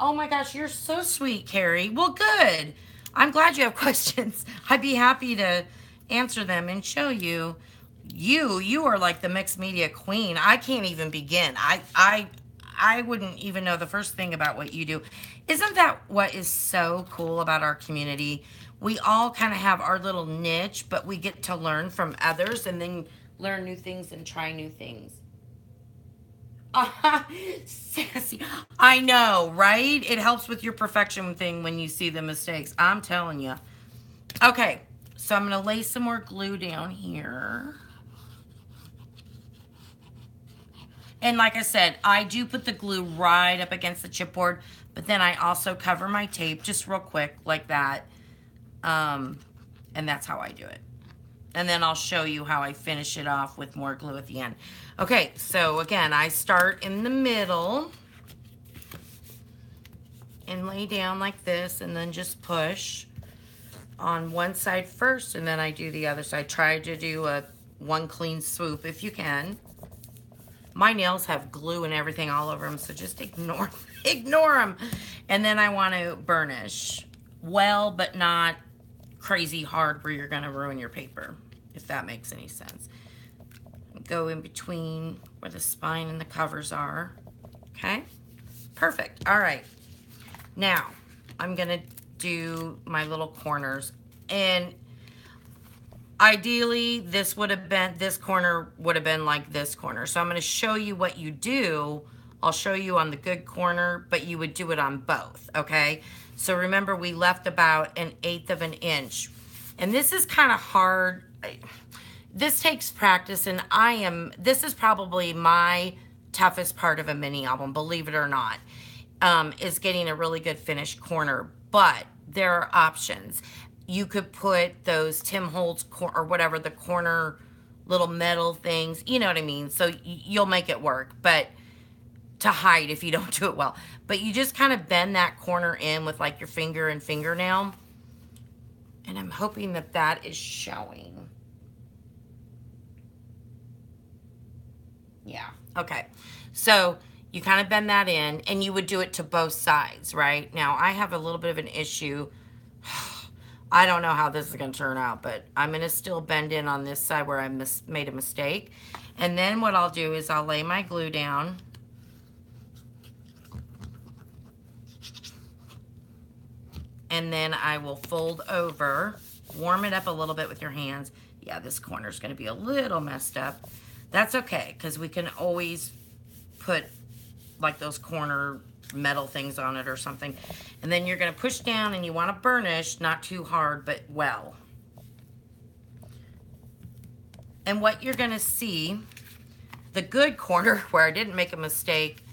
A: Oh my gosh, you're so sweet, Carrie. Well, good. I'm glad you have questions. I'd be happy to answer them and show you. You are like the mixed media queen. I can't even begin. I wouldn't even know the first thing about what you do. Isn't that what is so cool about our community? We all kind of have our little niche, but we get to learn from others and then learn new things and try new things. Sassy. I know, right? It helps with your perfection thing when you see the mistakes. I'm telling you. Okay, so I'm going to lay some more glue down here. And like I said, I do put the glue right up against the chipboard, but then I also cover my tape just real quick like that. And that's how I do it. And then I'll show you how I finish it off with more glue at the end. Okay, so again, I start in the middle and lay down like this and then just push on one side first and then I do the other side. Try to do one clean swoop if you can. My nails have glue and everything all over them, so just ignore them. And then I want to burnish well, but not crazy hard where you're going to ruin your paper, if that makes any sense. Go in between where the spine and the covers are. Okay, perfect. All right, now I'm going to do my little corners, and ideally this corner would have been like this corner. So I'm going to show you what you do. I'll show you on the good corner, but you would do it on both, okay? So remember, we left about 1/8 of an inch. And this is kind of hard. This takes practice, and this is probably my toughest part of a mini album, believe it or not, is getting a really good finished corner. But there are options. You could put those Tim Holtz or whatever, the corner little metal things, you know what I mean? So you'll make it work. But to hide if you don't do it well. But you just kind of bend that corner in with like your finger and fingernail. And I'm hoping that that is showing. Yeah, okay. So you kind of bend that in, and you would do it to both sides, right? Now, I have a little bit of an issue. I don't know how this is going to turn out, but I'm going to still bend in on this side where I made a mistake. And then what I'll do is I'll lay my glue down. And then I will fold over, warm it up a little bit with your hands. Yeah, this corner is going to be a little messed up. That's okay, because we can always put like those corner metal things on it or something. And then you're going to push down, and you want to burnish, not too hard, but well. And what you're going to see, the good corner where I didn't make a mistake,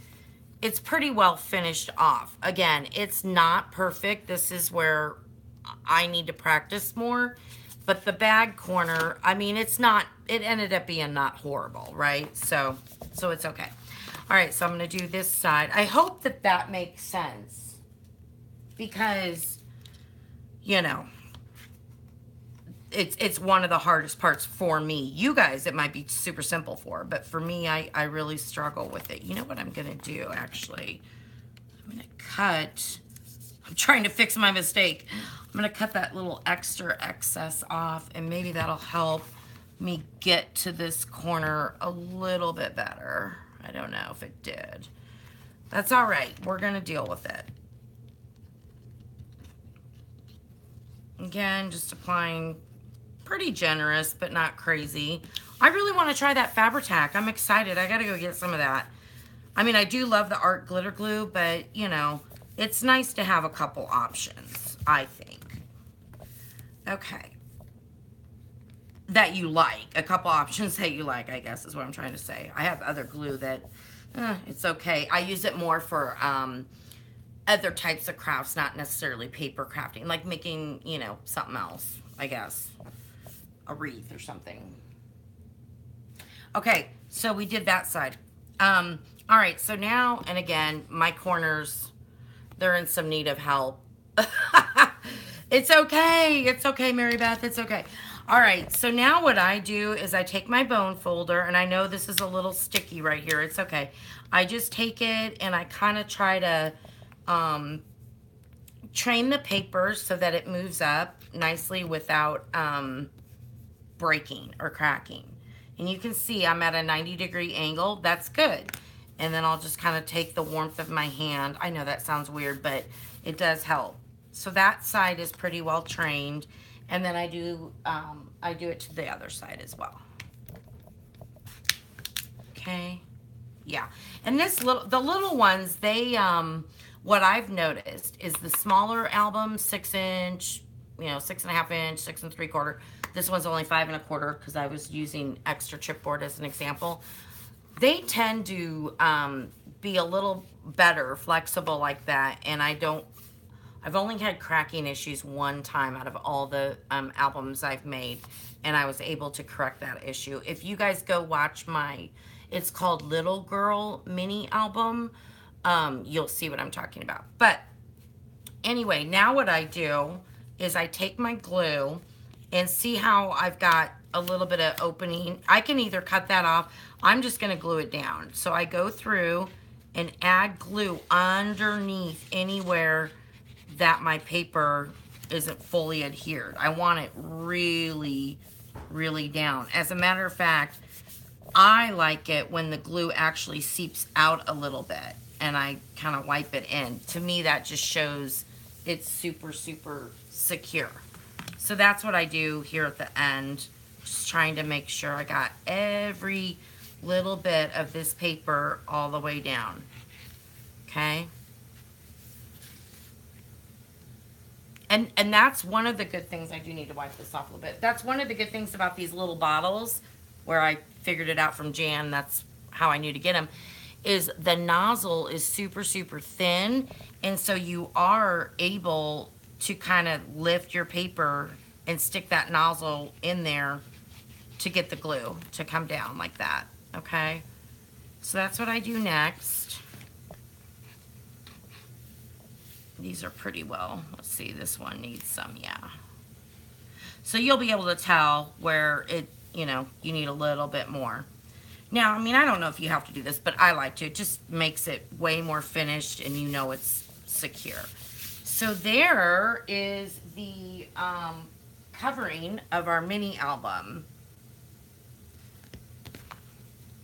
A: it's pretty well finished off. Again, it's not perfect. This is where I need to practice more. But the bad corner, I mean, it's not, it ended up being not horrible, right? So it's okay. All right, so I'm going to do this side. I hope that that makes sense. Because, you know, it's one of the hardest parts for me. You guys, it might be super simple for, but for me, I really struggle with it. You know what I'm going to do, actually? I'm going to cut, I'm trying to fix my mistake. I'm going to cut that little extra excess off, and maybe that'll help me get to this corner a little bit better. I don't know if it did. That's all right. We're going to deal with it. Again, just applying pretty generous, but not crazy. I really want to try that Fabri-Tac. I'm excited. I got to go get some of that. I mean, I do love the art glitter glue, but, you know, it's nice to have a couple options, I think. Okay. That you like. A couple options that you like, I guess, is what I'm trying to say. I have other glue that, it's okay. I use it more for other types of crafts, not necessarily paper crafting, like making, you know, something else, I guess. A wreath or something. Okay, so we did that side. All right, so now, and again, my corners, they're in some need of help. It's okay. It's okay, Mary Beth. It's okay. All right, so now what I do is I take my bone folder, and I know this is a little sticky right here. It's okay. I just take it, and I kind of try to train the paper so that it moves up nicely without breaking or cracking. And you can see I'm at a 90-degree angle. That's good. And then I'll just kind of take the warmth of my hand. I know that sounds weird, but it does help. So that side is pretty well trained. And then I do it to the other side as well. Okay. Yeah. And the little ones, they, what I've noticed is the smaller album, 6-inch, you know, 6.5 inch, 6 3/4. This one's only 5 1/4 because I was using extra chipboard as an example. They tend to be a little better, flexible like that. And I've only had cracking issues one time out of all the albums I've made, and I was able to correct that issue. If you guys go watch it's called Little Girl Mini Album, you'll see what I'm talking about. But anyway, now what I do is I take my glue and see how I've got a little bit of opening. I can either cut that off. I'm just going to glue it down. So I go through and add glue underneath anywhere that my paper isn't fully adhered. I want it really, really down. As a matter of fact, I like it when the glue actually seeps out a little bit and I kind of wipe it in. To me, that just shows it's super, super secure. So that's what I do here at the end. Just trying to make sure I got every little bit of this paper all the way down. Okay? And that's one of the good things. I do need to wipe this off a little bit. That's one of the good things about these little bottles, where I figured it out from Jan. That's how I knew to get them. Is the nozzle is super, super thin. And so you are able to kind of lift your paper and stick that nozzle in there to get the glue to come down like that. Okay? So that's what I do next. These are pretty well. Let's see, this one needs some, yeah. So you'll be able to tell where it, you know, you need a little bit more. Now, I mean, I don't know if you have to do this, but I like to. It just makes it way more finished and you know it's secure. So there is the covering of our mini album.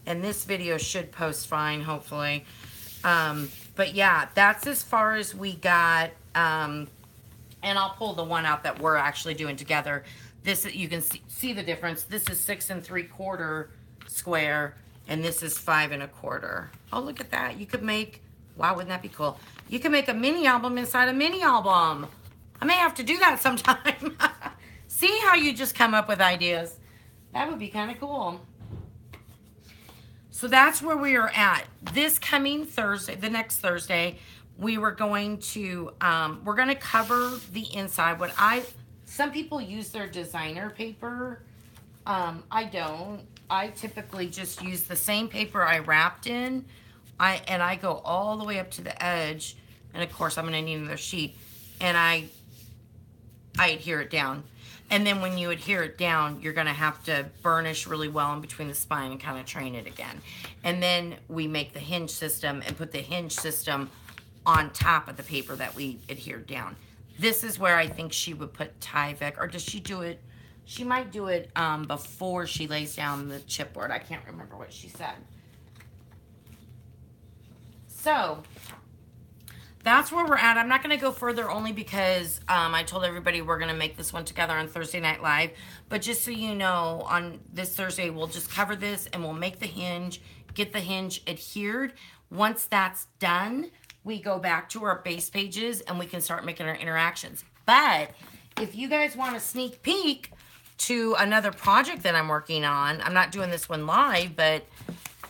A: And this video should post fine, hopefully. But yeah, that's as far as we got. And I'll pull the one out that we're actually doing together. This, you can see the difference. This is 6 3/4 square, and this is 5 1/4. Oh, look at that. You could make, wow, wouldn't that be cool? You can make a mini album inside a mini album. I may have to do that sometime. See how you just come up with ideas. That would be kind of cool. So that's where we are at. This coming Thursday, the next Thursday, we were going to, we're going to cover the inside. Some people use their designer paper. I don't. I typically just use the same paper I wrapped in. I go all the way up to the edge. And of course, I'm going to need another sheet. And I adhere it down. And then when you adhere it down, you're going to have to burnish really well in between the spine and kind of train it again. And then we make the hinge system and put the hinge system on top of the paper that we adhered down. This is where I think she would put Tyvek, or does she do it? She might do it before she lays down the chipboard. I can't remember what she said. So that's where we're at. I'm not going to go further only because I told everybody we're going to make this one together on Thursday Night Live. But just so you know, on this Thursday, we'll just cover this and we'll make the hinge, get the hinge adhered. Once that's done, we go back to our base pages and we can start making our interactions. But if you guys want a sneak peek to another project that I'm working on, I'm not doing this one live, but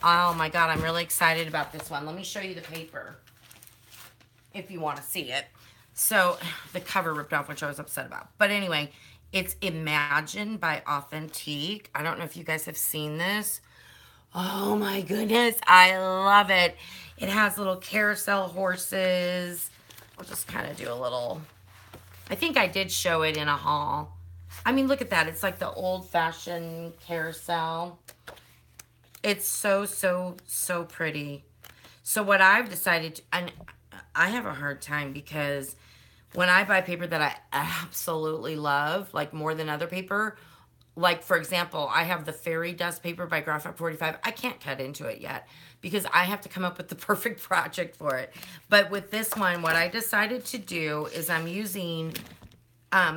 A: oh my God, I'm really excited about this one. Let me show you the paper if you want to see it. So the cover ripped off, which I was upset about. But anyway, it's Imagine by Authentique. I don't know if you guys have seen this. Oh my goodness, I love it. It has little carousel horses. I'll just kind of do a little, I think I did show it in a haul. I mean, look at that. It's like the old-fashioned carousel. It's so, so, so pretty. So what I've decided, and I have a hard time because when I buy paper that I absolutely love, like more than other paper, like for example, I have the fairy dust paper by Graphite 45. I can't cut into it yet because I have to come up with the perfect project for it. But with this one, what I decided to do is I'm using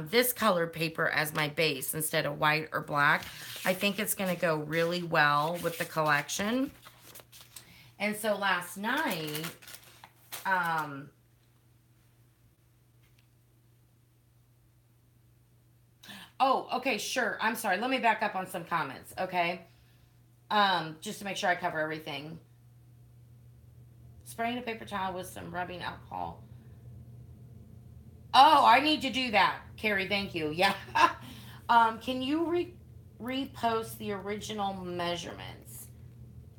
A: this colored paper as my base instead of white or black. I think it's going to go really well with the collection. And so last night, oh, okay, sure. I'm sorry. Let me back up on some comments, okay? Just to make sure I cover everything. Spraying a paper towel with some rubbing alcohol. Oh, I need to do that, Carrie. Thank you. Yeah. Can you repost the original measurements?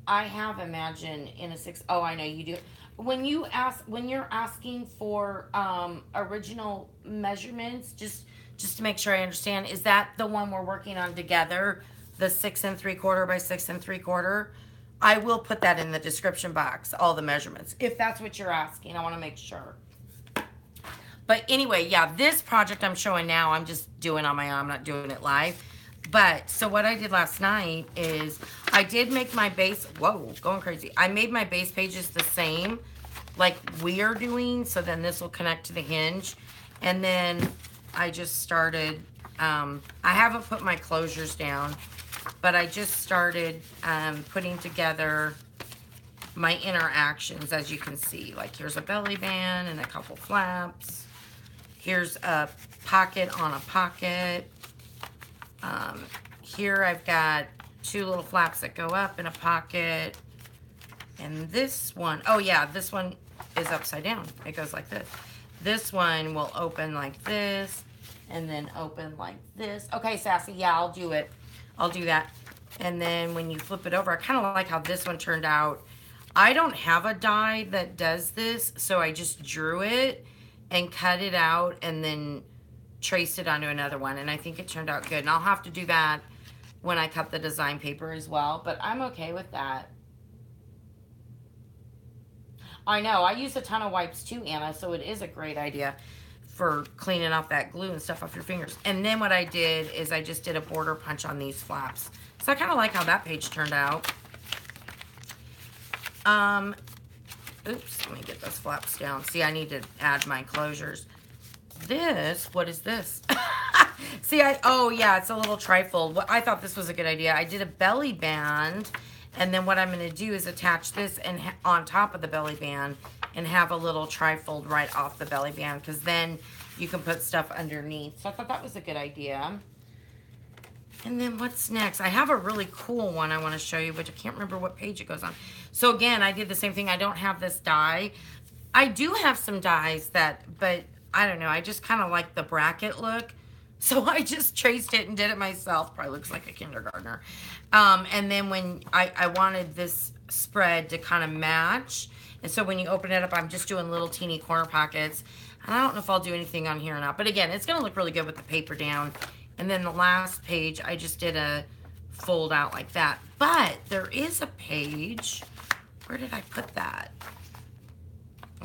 A: I have Imagine in a 6. Oh, I know you do. When you're asking for original measurements, just to make sure I understand, is that the one we're working on together, the 6 3/4 by 6 3/4? I will put that in the description box, all the measurements, if that's what you're asking. I want to make sure. But anyway, yeah, this project I'm showing now, I'm just doing on my own. I'm not doing it live. But so what I did last night is I did make my base, whoa, going crazy. I made my base pages the same like we are doing. So then this will connect to the hinge. And then I just started, I haven't put my closures down, but I just started putting together my interactions, as you can see. Like here's a belly band and a couple flaps. Here's a pocket on a pocket. Here I've got 2 little flaps that go up in a pocket. And this one, oh yeah, this one is upside down. It goes like this. This one will open like this and then open like this. Okay, Sassy, yeah, I'll do it. I'll do that. And then when you flip it over, I kind of like how this one turned out. I don't have a die that does this, so I just drew it. and cut it out and then traced it onto another one. And I think it turned out good. And I'll have to do that when I cut the design paper as well. But I'm okay with that. I know. I use a ton of wipes too, Anna. So it is a great idea for cleaning off that glue and stuff off your fingers. And then what I did is I just did a border punch on these flaps. So I kind of like how that page turned out. Oops, let me get those flaps down. See, I need to add my closures. This, what is this? See, oh yeah, it's a little trifold. I thought this was a good idea. I did a belly band, and then what I'm going to do is attach this and on top of the belly band and have a little trifold right off the belly band, because then you can put stuff underneath. So I thought that was a good idea. And then what's next? I have a really cool one I want to show you, but I can't remember what page it goes on. So again, I did the same thing. I don't have this die. I do have some dies but I don't know. I just kind of like the bracket look. So I just traced it and did it myself. Probably looks like a kindergartner. And then when I wanted this spread to kind of match. And so when you open it up, I'm just doing little teeny corner pockets. And I don't know if I'll do anything on here or not. But again, it's going to look really good with the paper down. And then the last page, I just did a fold out like that. But there is a page. Where did I put that?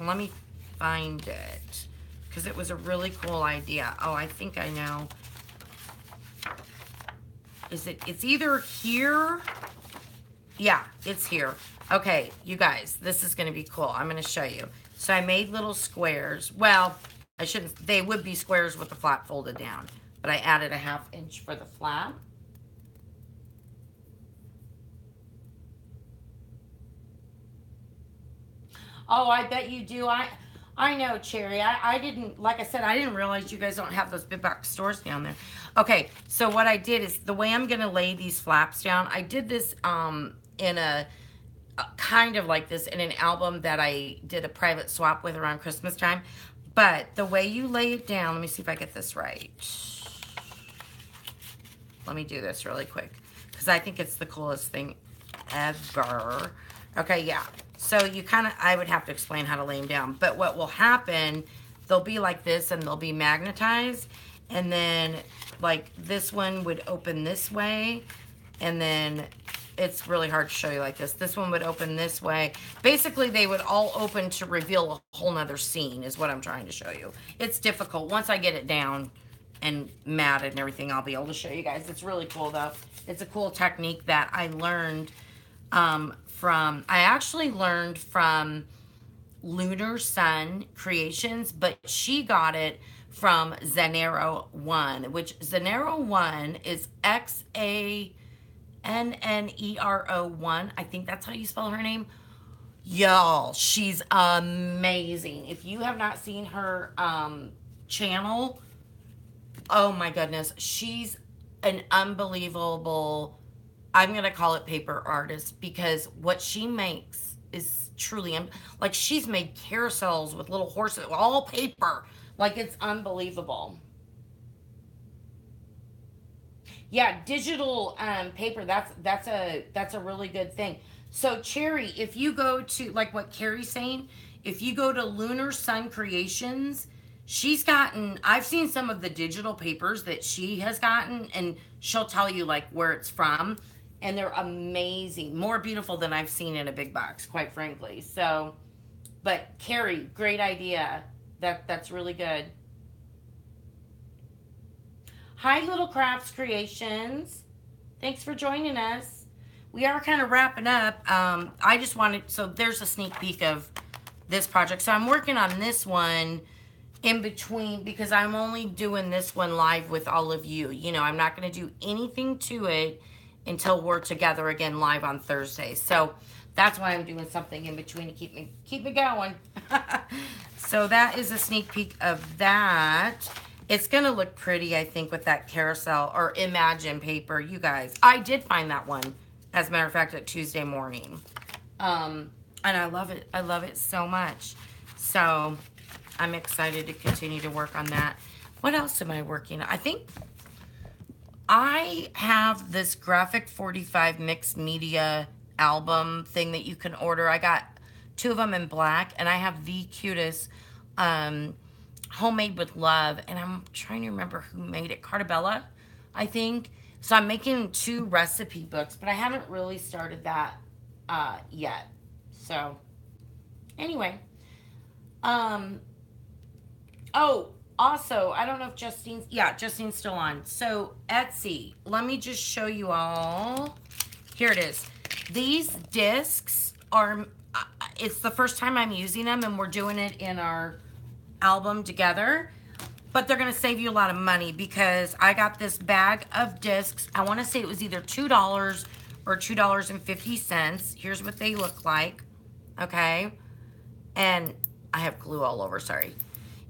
A: Let me find it. Because it was a really cool idea. Oh, I think I know. It's either here. Yeah, it's here. Okay, you guys, this is going to be cool. I'm going to show you. So I made little squares. Well, I shouldn't. They would be squares with the flap folded down. But I added a 1/2 inch for the flap. Oh, I bet you do. I know, Cherry. I didn't, like I said, I didn't realize you guys don't have those big box stores down there. Okay, so what I did is the way I'm going to lay these flaps down, I did this in a kind of like this in an album that I did a private swap with around Christmas time. But the way you lay it down, let me see if I get this right. Let me do this really quick because I think it's the coolest thing ever. Okay, yeah. So you kind of, I would have to explain how to lay them down. But what will happen, they'll be like this and they'll be magnetized. And then like this one would open this way. And then it's really hard to show you like this. This one would open this way. Basically, they would all open to reveal a whole nother scene is what I'm trying to show you. It's difficult. Once I get it down and matted and everything, I'll be able to show you guys. It's really cool though. It's a cool technique that I learned I actually learned from Lunar Sun Creations, but she got it from Zanero One, which Zanero One is XANNERO1. I think that's how you spell her name. Y'all, she's amazing. If you have not seen her channel, oh my goodness, she's an unbelievable, I'm going to call it paper artist, because what she makes is truly, like she's made carousels with little horses, all paper. Like it's unbelievable. Yeah, digital paper, that's a really good thing. So Cherry, if you go to, like what Carrie's saying, if you go to Lunar Sun Creations, she's gotten, I've seen some of the digital papers that she has gotten, and she'll tell you like where it's from, and they're amazing. More beautiful than I've seen in a big box, quite frankly. So, but Carrie, great idea. That's really good. Hi, Little Crafts Creations. Thanks for joining us. We are kind of wrapping up. I just wanted, so there's a sneak peek of this project. So I'm working on this one in between because I'm only doing this one live with all of you. You know, I'm not going to do anything to it until we're together again live on Thursday. So that's why I'm doing something in between to keep me going. So that is a sneak peek of that. It's going to look pretty, I think, with that carousel or Imagine paper. You guys, I did find that one, as a matter of fact, at Tuesday morning. And I love it. I love it so much. So I'm excited to continue to work on that. What else am I working on? I think I have this Graphic 45 mixed media album thing that you can order. I got 2 of them in black, and I have the cutest Homemade with Love, and I'm trying to remember who made it. Cartabella, I think. So I'm making 2 recipe books, but I haven't really started that yet. So anyway, um, oh, also, I don't know if Justine's still on. So Etsy, let me just show you all. Here it is. These discs are, it's the first time I'm using them, and we're doing it in our album together. But they're going to save you a lot of money because I got this bag of discs. I want to say it was either $2 or $2.50. Here's what they look like. Okay. And I have glue all over, sorry.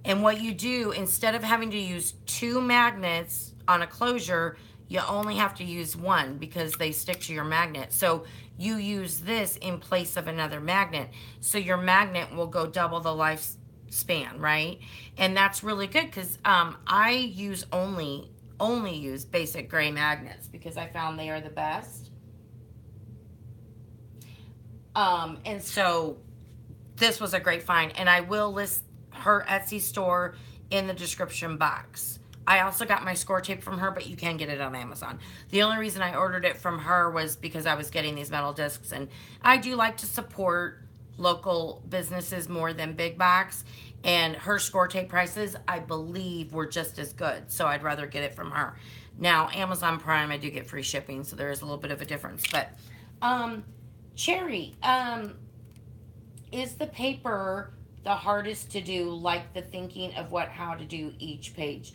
A: And what you do, instead of having to use 2 magnets on a closure, you only have to use 1 because they stick to your magnet. So you use this in place of another magnet. So your magnet will go double the lifespan, right? And that's really good because I only use basic gray magnets because I found they are the best. And so this was a great find, and I will list her Etsy store in the description box. I also got my Scor Tape from her, but you can get it on Amazon. The only reason I ordered it from her was because I was getting these metal discs, and I do like to support local businesses more than big box, and her Scor Tape prices, I believe, were just as good, so I'd rather get it from her. Now, Amazon Prime, I do get free shipping, so there is a little bit of a difference, but, Cherry, is the paper the hardest to do, like the thinking of how to do each page?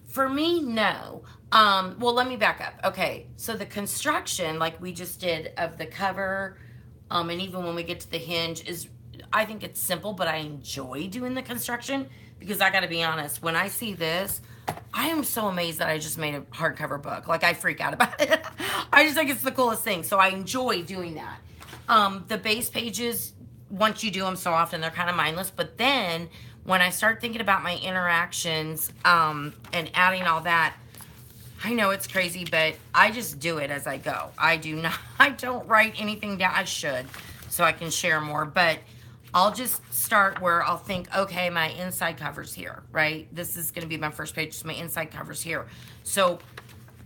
A: For me, no. Well, let me back up. Okay, so the construction, like we just did of the cover, and even when we get to the hinge, I think it's simple, but I enjoy doing the construction because I got to be honest, when I see this, I am so amazed that I just made a hardcover book. Like, I freak out about it. I just think it's the coolest thing, so I enjoy doing that. The base pages, once you do them so often, they're kind of mindless. But then when I start thinking about my interactions and adding all that, I know it's crazy, but I just do it as I go. I don't write anything down. I should, so I can share more. But I'll just start where I'll think, okay, my inside cover's here, right? This is going to be my first page, so my inside cover's here. So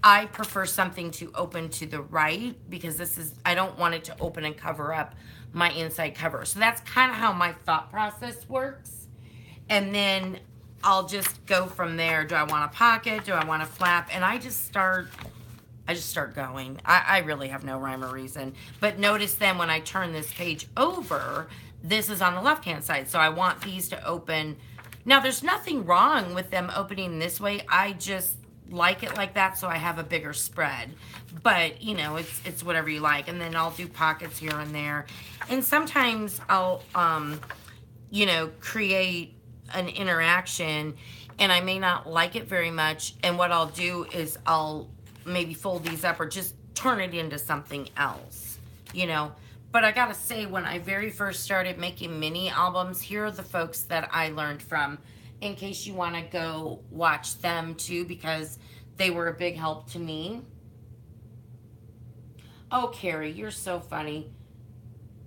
A: I prefer something to open to the right because I don't want it to open and cover up my inside cover. So that's kind of how my thought process works. And then I'll just go from there. Do I want a pocket? Do I want a flap? And I just start going. I really have no rhyme or reason. But notice then when I turn this page over, this is on the left-hand side. So I want these to open. Now, there's nothing wrong with them opening this way. I just like it like that so I have a bigger spread. But, you know, it's whatever you like. And then I'll do pockets here and there. And sometimes I'll, you know, create an interaction and I may not like it very much. And what I'll do is I'll maybe fold these up or just turn it into something else, you know. But I gotta say, when I very first started making mini albums, here are the folks that I learned from, in case you want to go watch them too, because they were a big help to me. Oh, Carrie, you're so funny.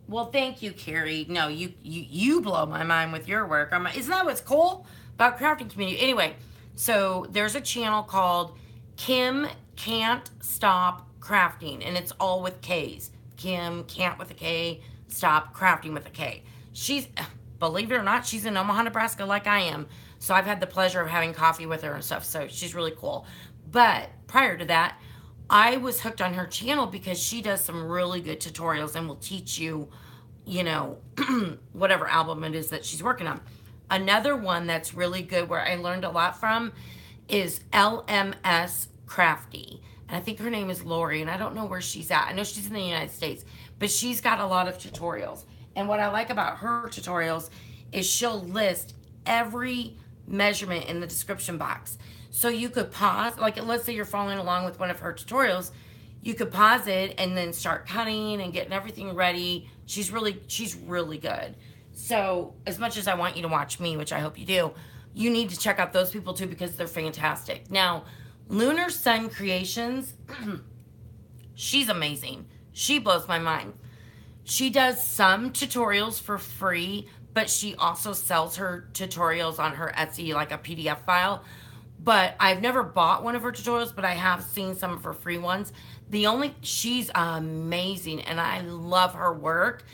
A: Well, thank you, Carrie. No, you blow my mind with your work. Isn't that what's cool about crafting community? Anyway, so there's a channel called Kim Can't Stop Crafting, and it's all with K's. Kim Can't with a K, Stop Crafting with a K. She's, believe it or not, she's in Omaha, Nebraska like I am. So I've had the pleasure of having coffee with her and stuff. So she's really cool. But prior to that, I was hooked on her channel because she does some really good tutorials and will teach you, you know, whatever album it is that she's working on. Another one that's really good where I learned a lot from is LMS Crafty. And I think her name is Lori, and I don't know where she's at. I know she's in the United States, but she's got a lot of tutorials. And what I like about her tutorials is she'll list every measurement in the description box. So you could pause, like let's say you're following along with one of her tutorials, you could pause it and then start cutting and getting everything ready. She's really good. So as much as I want you to watch me, which I hope you do, you need to check out those people too because they're fantastic. Now, Lunar Sun Creations, she's amazing. She blows my mind. She does some tutorials for free, but she also sells her tutorials on her Etsy, like a PDF file. But I've never bought one of her tutorials, but I have seen some of her free ones. She's amazing and I love her work.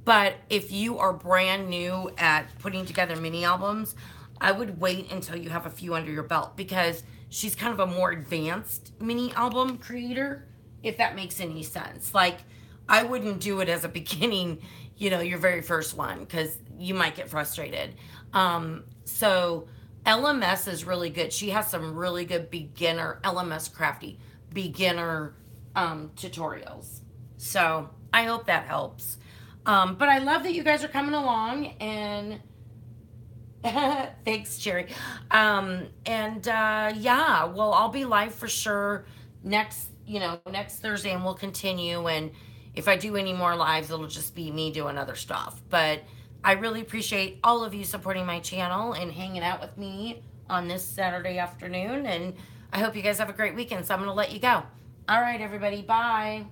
A: But if you are brand new at putting together mini albums, I would wait until you have a few under your belt, because she's kind of a more advanced mini album creator, if that makes any sense. Like, I wouldn't do it as a beginning, your very first one, because you might get frustrated. So LMS is really good. She has some really good beginner, LMS Crafty, beginner tutorials. So I hope that helps. But I love that you guys are coming along, and thanks, Cherry. Yeah, well, I'll be live for sure next Thursday, and we'll continue. And if I do any more lives, it'll just be me doing other stuff. But I really appreciate all of you supporting my channel and hanging out with me on this Saturday afternoon. And I hope you guys have a great weekend. So I'm going to let you go. All right, everybody. Bye.